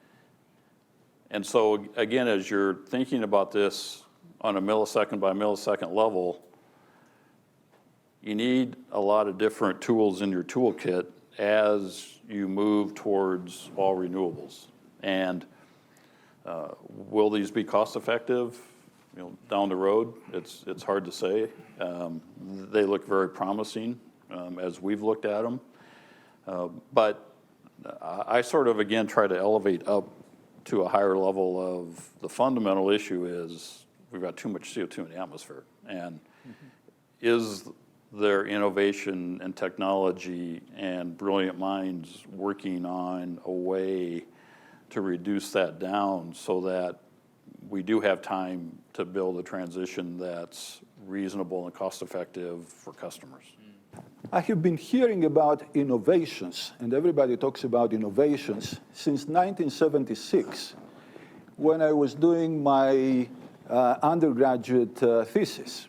And so, again, as you're thinking about this on a millisecond by millisecond level, you need a lot of different tools in your toolkit as you move towards all renewables. And will these be cost effective? Down the road, it's hard to say. They look very promising as we've looked at them. But I sort of, again, try to elevate up to a higher level of the fundamental issue is we've got too much CO2 in the atmosphere. And is there innovation and technology and brilliant minds working on a way to reduce that down so that we do have time to build a transition that's reasonable and cost-effective for customers? I have been hearing about innovations, and everybody talks about innovations, since 1976, when I was doing my undergraduate thesis.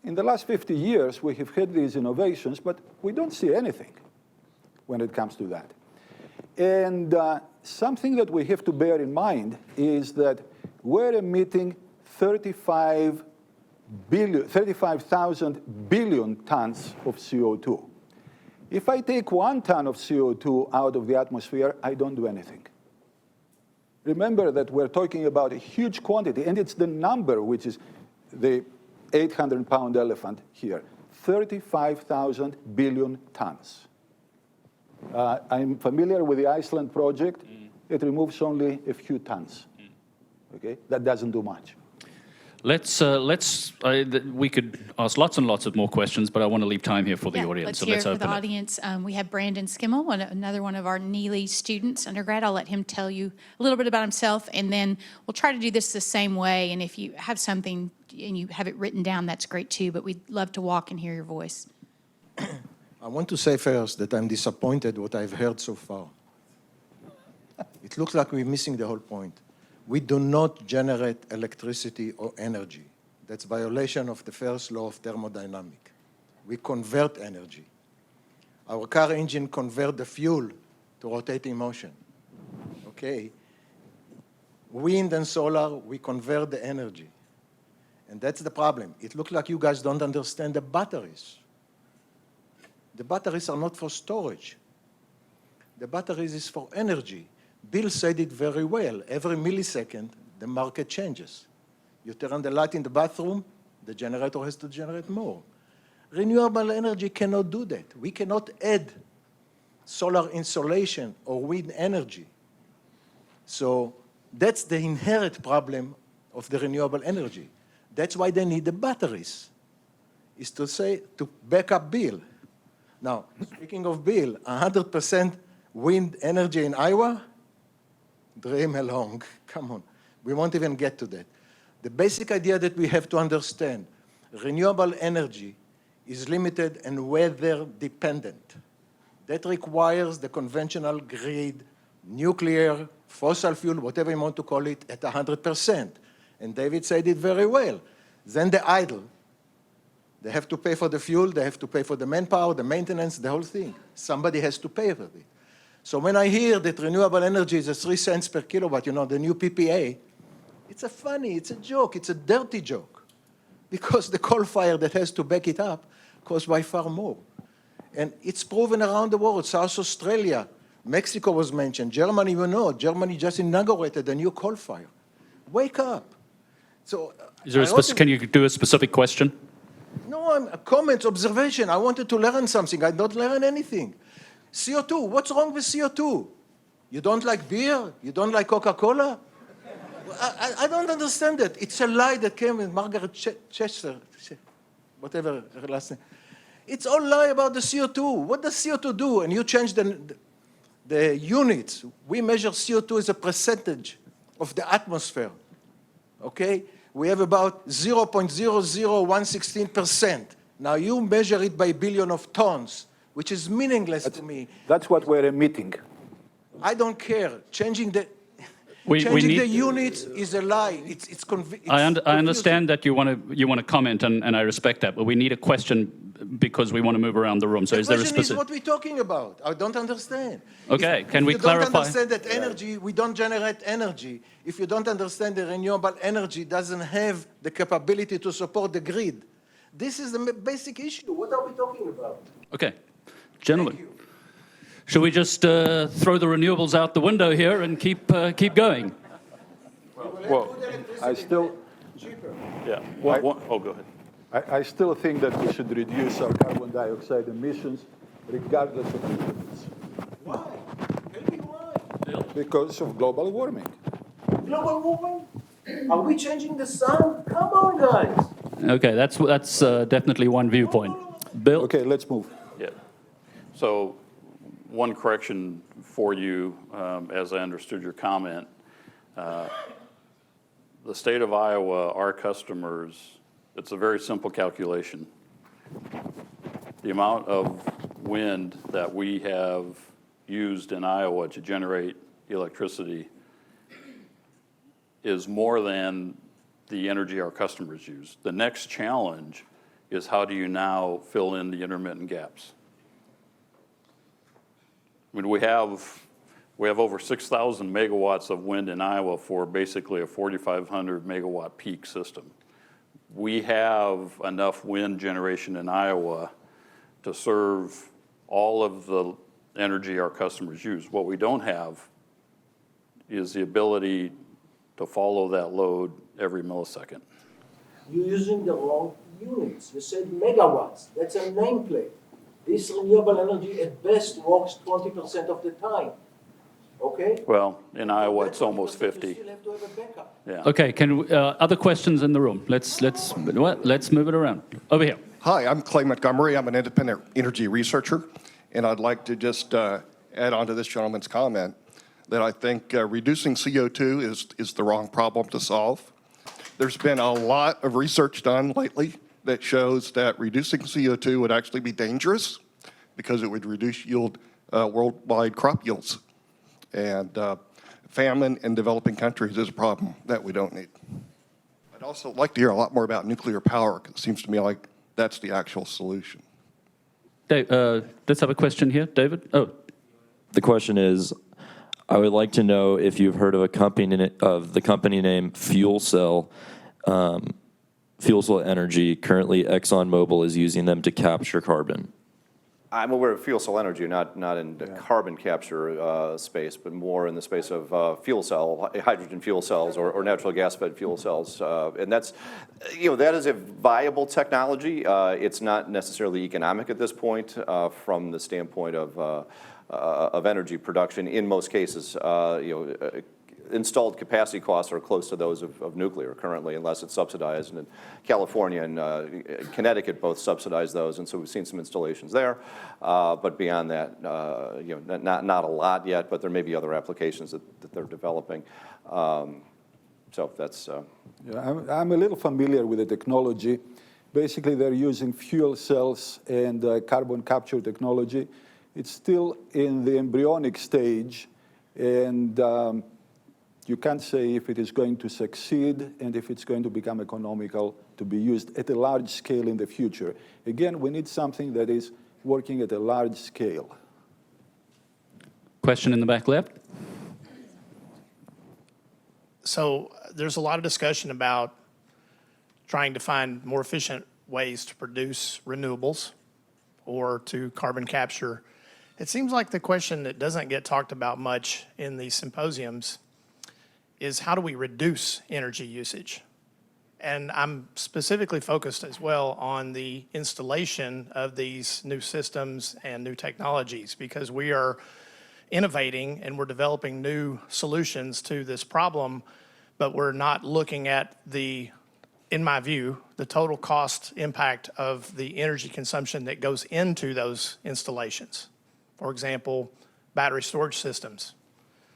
In the last 50 years, we have had these innovations, but we don't see anything when it comes to that. And something that we have to bear in mind is that we're emitting 35,000 billion tons of CO2. If I take 1 ton of CO2 out of the atmosphere, I don't do anything. Remember that we're talking about a huge quantity, and it's the number which is the 800-pound elephant here, 35,000 billion tons. I'm familiar with the Iceland project. It removes only a few tons. Okay, that doesn't do much. We could ask lots and lots of more questions, but I want to leave time here for the audience. Let's hear it for the audience. We have Brandon Skimmel, another one of our Neeley students, undergrad. I'll let him tell you a little bit about himself, and then we'll try to do this the same way. And if you have something and you have it written down, that's great too, but we'd love to walk and hear your voice. I want to say first that I'm disappointed what I've heard so far. It looks like we're missing the whole point. We do not generate electricity or energy. That's violation of the first law of thermodynamics. We convert energy. Our car engine converts the fuel to rotating motion. Okay? Wind and solar, we convert the energy. And that's the problem. It looks like you guys don't understand the batteries. The batteries are not for storage. The batteries is for energy. Bill said it very well. Every millisecond, the market changes. You turn the light in the bathroom, the generator has to generate more. Renewable energy cannot do that. We cannot add solar insolation or wind energy. So that's the inherent problem of the renewable energy. That's why they need the batteries, is to say, to back up Bill. Now, speaking of Bill, 100% wind energy in Iowa? Dream along, come on. We won't even get to that. The basic idea that we have to understand, renewable energy is limited and weather dependent. That requires the conventional grid, nuclear, fossil fuel, whatever you want to call it, at 100%. And David said it very well. Then the idle. They have to pay for the fuel, they have to pay for the manpower, the maintenance, the whole thing. Somebody has to pay for it. So when I hear that renewable energy is 3 cents per kilowatt, the new PPA, it's a joke, it's a dirty joke. Because the coal fire that has to back it up costs by far more. And it's proven around the world. South Australia, Mexico was mentioned, Germany, Germany just inaugurated a new coal fire. Wake up. So can you do a specific question? No, I'm a comment, observation. I wanted to learn something. I don't learn anything. CO2, what's wrong with CO2? You don't like beer? You don't like Coca-Cola? I don't understand that. It's a lie that came with Margaret Chester, whatever her last name. It's all lie about the CO2. What does CO2 do? And you change the units. We measure CO2 as a percentage of the atmosphere, okay? We have about 0.00116%. Now you measure it by billion of tons, which is meaningless to me. That's what we're emitting. I don't care. Changing the We units is a lie. I understand that you want to comment, and I respect that, but we need a question because we want to move around the room. So is there a The question is specific? what we're talking about. I don't understand. Okay, can we If you don't clarify? understand that energy, we don't generate energy. If you don't understand that renewable energy doesn't have the capability to support the grid, this is the basic issue. What are we talking about? Okay, gentlemen. Should we just throw the renewables out the window here and keep going? Well, I still, yeah. Oh, go ahead. I still think that we should reduce our carbon dioxide emissions regardless of renewables. Why? Tell me why. Because of global warming. Global warming? Are we changing the sun? Come on, guys. Okay, that's definitely one viewpoint. Bill? Okay, let's move. Yeah. So one correction for you, as I understood your comment. The state of Iowa, our customers, it's a very simple calculation. The amount of wind that we have used in Iowa to generate electricity is more than the energy our customers use. The next challenge is how do you now fill in the intermittent gaps? I mean, we have over 6,000 megawatts of wind in Iowa for basically a 4,500 megawatt peak system. We have enough wind generation in Iowa to serve all of the energy our customers use. What we don't have is the ability to follow that load every millisecond. You're using the wrong units. You said megawatts. That's a nameplate. This renewable energy at best works 20% of the time. Okay? Well, in Iowa, it's That almost 20%, 50. You still have to have a backup. Yeah. Okay, other questions in the room? Let's move it around. Over here. Hi, I'm Clay Montgomery. I'm an independent energy researcher, and I'd like to just add on to this gentleman's comment that I think reducing CO2 is the wrong problem to solve. There's been a lot of research done lately that shows that reducing CO2 would actually be dangerous because it would reduce worldwide crop yields. And famine in developing countries is a problem that we don't need. I'd also like to hear a lot more about nuclear power, because it seems to me like that's the actual solution. Let's have a question here. David? Oh. The question is, I would like to know if you've heard of the company name Fuel Cell Energy. Currently, ExxonMobil is using them to capture carbon. I'm aware of fuel cell energy, not in the carbon capture space, but more in the space of hydrogen fuel cells or natural gas fed fuel cells. And that's, that is a viable technology. It's not necessarily economic at this point from the standpoint of energy production. In most cases, installed capacity costs are close to those of nuclear currently, unless it's subsidized. And in California and Connecticut both subsidize those, and so we've seen some installations there. But beyond that, not a lot yet. But there may be other applications that they're developing. So that's. I'm a little familiar with the technology. Basically, they're using fuel cells and carbon capture technology. It's still in the embryonic stage, and you can't say if it is going to succeed and if it's going to become economical to be used at a large scale in the future. Again, we need something that is working at a large scale. Question in the back left. So there's a lot of discussion about trying to find more efficient ways to produce renewables or to carbon capture. It seems like the question that doesn't get talked about much in these symposiums is how do we reduce energy usage? And I'm specifically focused as well on the installation of these new systems and new technologies, because we are innovating and we're developing new solutions to this problem, but we're not looking at in my view, the total cost impact of the energy consumption that goes into those installations. For example, battery storage systems.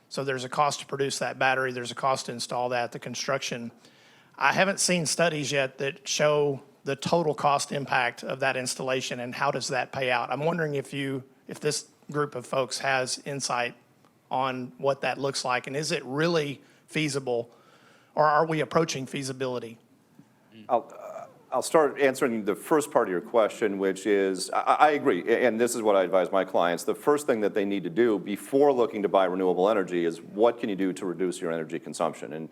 So there's a cost to produce that battery, there's a cost to install that, the construction. I haven't seen studies yet that show the total cost impact of that installation and how does that pay out. I'm wondering if this group of folks has insight on what that looks like, and is it really feasible, or are we approaching feasibility? I'll start answering the first part of your question, which is, I agree, and this is what I advise my clients. The first thing that they need to do before looking to buy renewable energy is what can you do to reduce your energy consumption? And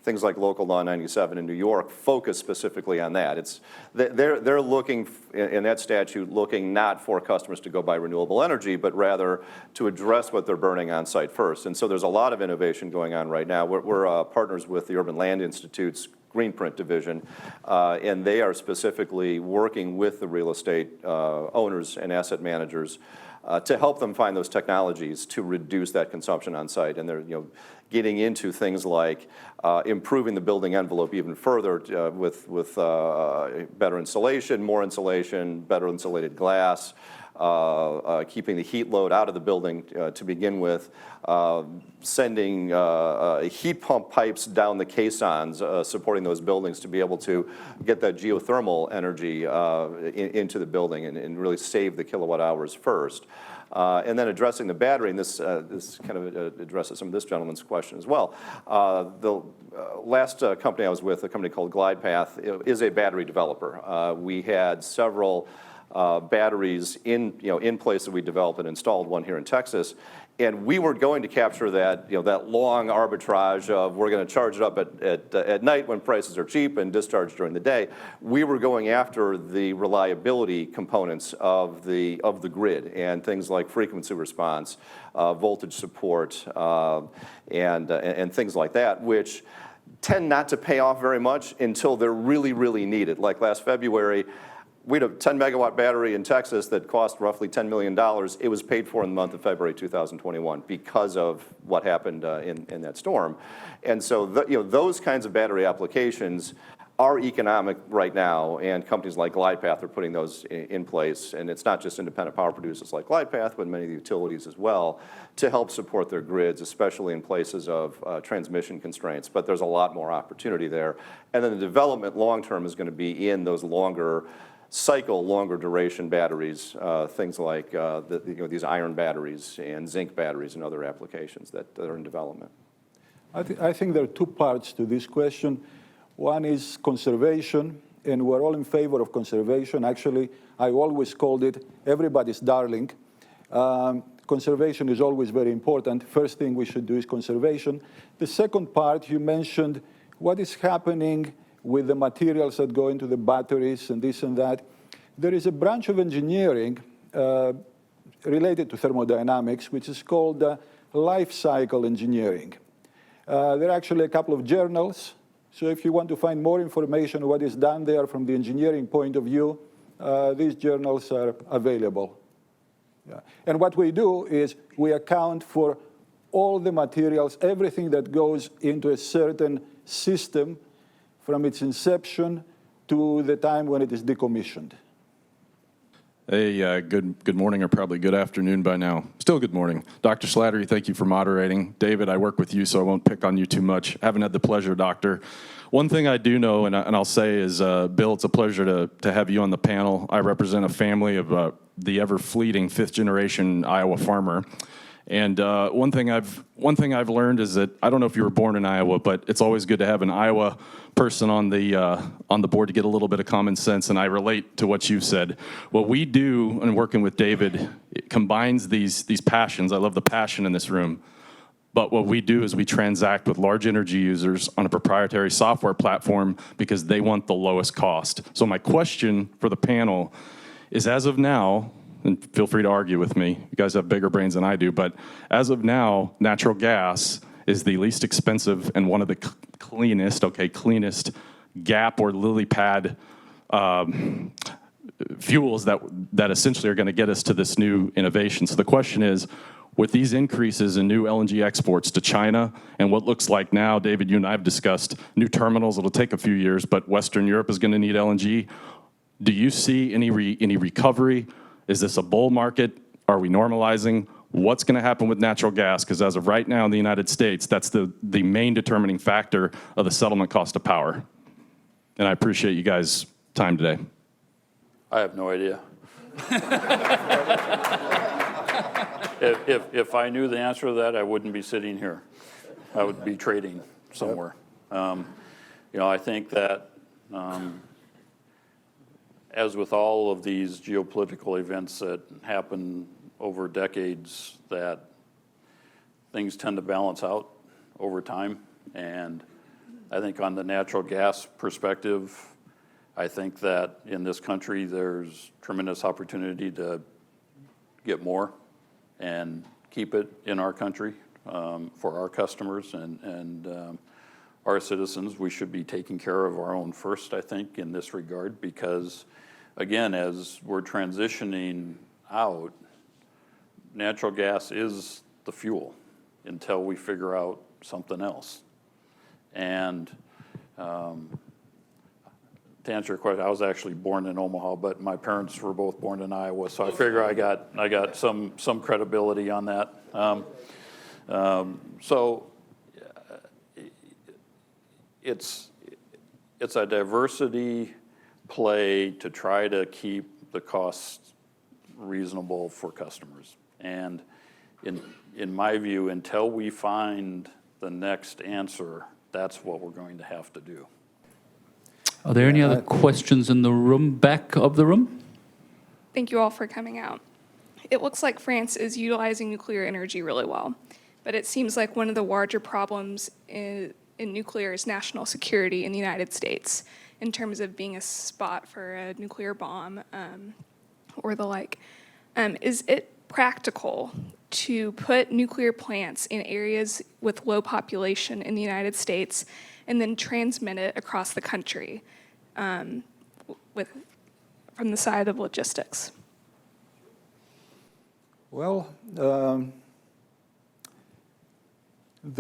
things like Local Law 97 in New York focus specifically on that. They're looking, in that statute, looking not for customers to go buy renewable energy, but rather to address what they're burning on site first. And so there's a lot of innovation going on right now. We're partners with the Urban Land Institute's Greenprint division, and they are specifically working with the real estate owners and asset managers to help them find those technologies to reduce that consumption on site. And they're getting into things like improving the building envelope even further with better insulation, more insulation, better insulated glass, keeping the heat load out of the building to begin with, sending heat pump pipes down the caissons, supporting those buildings to be able to get that geothermal energy into the building and really save the kilowatt hours first. And then addressing the battery, and this kind of addresses some of this gentleman's question as well. The last company I was with, a company called GlidePath, is a battery developer. We had several batteries in place that we developed and installed, one here in Texas, and we were going to capture that that long arbitrage of we're going to charge it up at night when prices are cheap and discharge during the day. We were going after the reliability components of the grid and things like frequency response, voltage support, and things like that, which tend not to pay off very much until they're really, really needed. Like last February, we had a 10-megawatt battery in Texas that cost roughly $10 million. It was paid for in the month of February 2021 because of what happened in that storm. And so those kinds of battery applications are economic right now, and companies like GlidePath are putting those in place. And it's not just independent power producers like GlidePath, but many of the utilities as well, to help support their grids, especially in places of transmission constraints. But there's a lot more opportunity there. And then the development long-term is going to be in those longer duration batteries, things like these iron batteries and zinc batteries and other applications that are in development. I think there are two parts to this question. One is conservation, and we're all in favor of conservation. Actually, I always called it everybody's darling. Conservation is always very important. First thing we should do is conservation. The second part, you mentioned what is happening with the materials that go into the batteries and this and that. There is a branch of engineering related to thermodynamics, which is called life cycle engineering. There are actually a couple of journals. So if you want to find more information on what is done there from the engineering point of view, these journals are available. Yeah. And what we do is we account for all the materials, everything that goes into a certain system from its inception to the time when it is decommissioned. Hey, good morning, or probably good afternoon by now. Still good morning. Dr. Slattery, thank you for moderating. David, I work with you, so I won't pick on you too much. Haven't had the pleasure, Doctor. One thing I do know, and I'll say, is, Bill, it's a pleasure to have you on the panel. I represent a family of the ever-fleeting fifth-generation Iowa farmer. And one thing I've learned is that, I don't know if you were born in Iowa, but it's always good to have an Iowa person on the board to get a little bit of common sense, and I relate to what you've said. What we do in working with David, it combines these passions. I love the passion in this room. But what we do is we transact with large energy users on a proprietary software platform because they want the lowest cost. So my question for the panel is, as of now, and feel free to argue with me, you guys have bigger brains than I do, but as of now, natural gas is the least expensive and one of the cleanest gap or lily pad fuels that essentially are going to get us to this new innovation. So the question is, with these increases in new LNG exports to China and what looks like now, David, you and I have discussed new terminals, it'll take a few years, but Western Europe is going to need LNG. Do you see any recovery? Is this a bull market? Are we normalizing? What's going to happen with natural gas? Because as of right now in the United States, that's the main determining factor of the settlement cost of power. And I appreciate you guys' time today. I have no idea. If I knew the answer to that, I wouldn't be sitting here. I would be trading somewhere. I think that as with all of these geopolitical events that happen over decades, that things tend to balance out over time. And I think on the natural gas perspective, I think that in this country there's tremendous opportunity to get more and keep it in our country for our customers and our citizens. We should be taking care of our own first, I think, in this regard, because, again, as we're transitioning out, natural gas is the fuel until we figure out something else. And to answer your question, I was actually born in Omaha, but my parents were both born in Iowa, so I figure I got some credibility on that. So it's a diversity play to try to keep the costs reasonable for customers. And in my view, until we find the next answer, that's what we're going to have to do. Are there any other questions in the room, back of the room? Thank you all for coming out. It looks like France is utilizing nuclear energy really well, but it seems like one of the larger problems in nuclear is national security in the United States in terms of being a spot for a nuclear bomb or the like. Is it practical to put nuclear plants in areas with low population in the United States and then transmit it across the country from the side of logistics? Well, the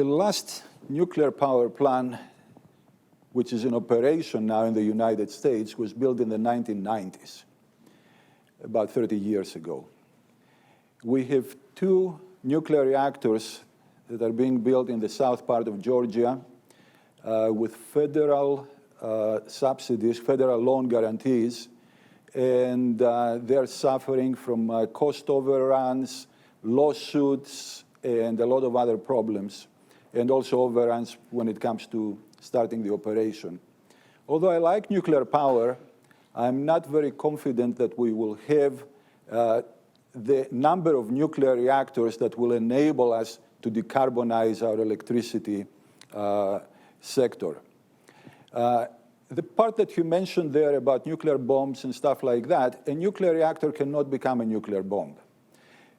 last nuclear power plant, which is in operation now in the United States, was built in the 1990s, about 30 years ago. We have 2 nuclear reactors that are being built in the south part of Georgia with federal subsidies, federal loan guarantees, and they're suffering from cost overruns, lawsuits, and a lot of other problems, and also overruns when it comes to starting the operation. Although I like nuclear power, I'm not very confident that we will have the number of nuclear reactors that will enable us to decarbonize our electricity sector. The part that you mentioned there about nuclear bombs and stuff like that, a nuclear reactor cannot become a nuclear bomb.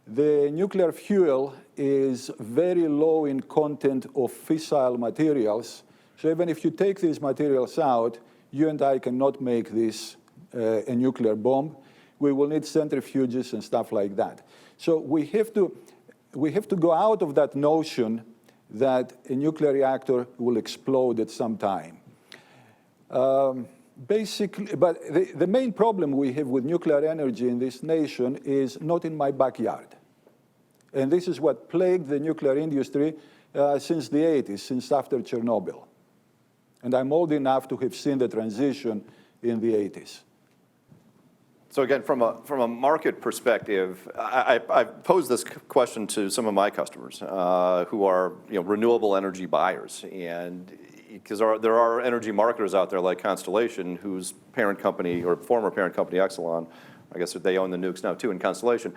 The nuclear fuel is very low in content of fissile materials, so even if you take these materials out, you and I cannot make this a nuclear bomb. We will need centrifuges and stuff like that. So we have to go out of that notion that a nuclear reactor will explode at some time. Basically, but the main problem we have with nuclear energy in this nation is not in my backyard. And this is what plagued the nuclear industry since the 80s, since after Chernobyl. And I'm old enough to have seen the transition in the 80s. So again, from a market perspective, I posed this question to some of my customers who are renewable energy buyers, and because there are energy marketers out there like Constellation, whose parent company or former parent company Exelon, I guess they own the nukes now too in Constellation,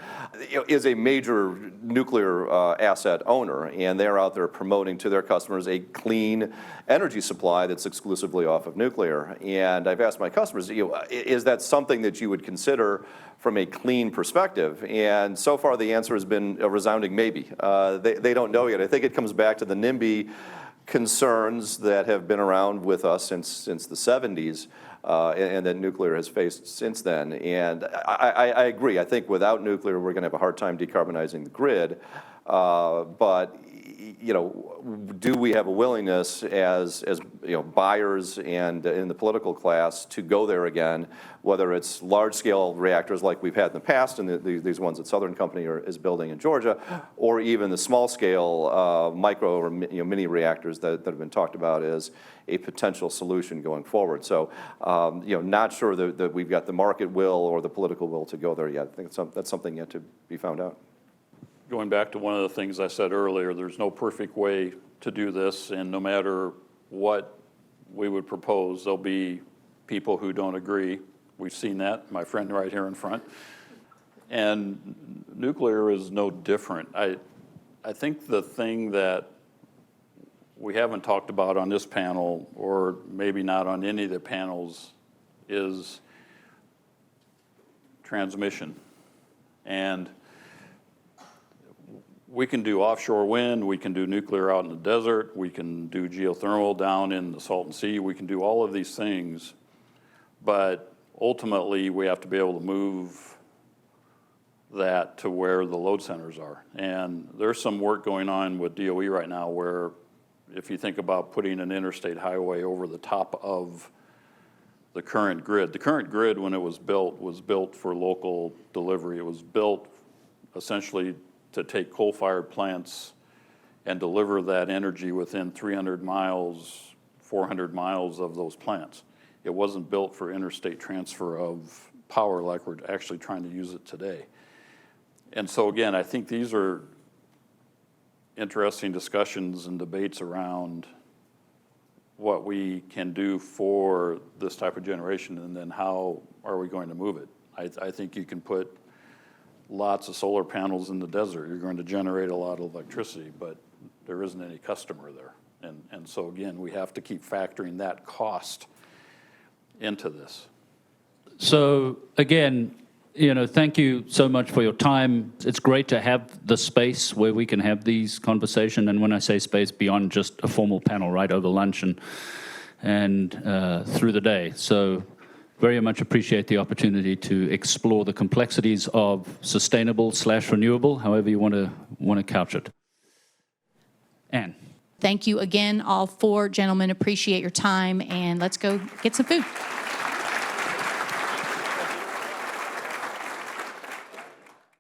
is a major nuclear asset owner, and they're out there promoting to their customers a clean energy supply that's exclusively off of nuclear. And I've asked my customers, is that something that you would consider from a clean perspective? And so far the answer has been a resounding maybe. They don't know yet. I think it comes back to the NIMBY concerns that have been around with us since the 70s, and that nuclear has faced since then. And I agree. I think without nuclear, we're going to have a hard time decarbonizing the grid. But do we have a willingness as buyers and in the political class to go there again, whether it's large-scale reactors like we've had in the past, and these ones that Southern Company is building in Georgia, or even the small-scale micro or mini reactors that have been talked about as a potential solution going forward. So, not sure that we've got the market will or the political will to go there yet. I think that's something yet to be found out. Going back to one of the things I said earlier, there's no perfect way to do this, and no matter what we would propose, there'll be people who don't agree. We've seen that, my friend right here in front. And nuclear is no different. I think the thing that we haven't talked about on this panel, or maybe not on any of the panels, is transmission. And we can do offshore wind, we can do nuclear out in the desert, we can do geothermal down in the Salton Sea, we can do all of these things, but ultimately we have to be able to move that to where the load centers are. And there's some work going on with DOE right now where if you think about putting an interstate highway over the top of the current grid when it was built for local delivery. It was built essentially to take coal-fired plants and deliver that energy within 300 miles, 400 miles of those plants. It wasn't built for interstate transfer of power like we're actually trying to use it today. And so again, I think these are interesting discussions and debates around what we can do for this type of generation and then how are we going to move it. I think you can put lots of solar panels in the desert. You're going to generate a lot of electricity, but there isn't any customer there. And so again, we have to keep factoring that cost into this. So again, thank you so much for your time. It's great to have the space where we can have these conversations. And when I say space, beyond just a formal panel, right, over lunch and through the day. So very much appreciate the opportunity to explore the complexities of sustainable/renewable, however you want to couch it. Ann. Thank you again, all four gentlemen. Appreciate your time, and let's go get some food.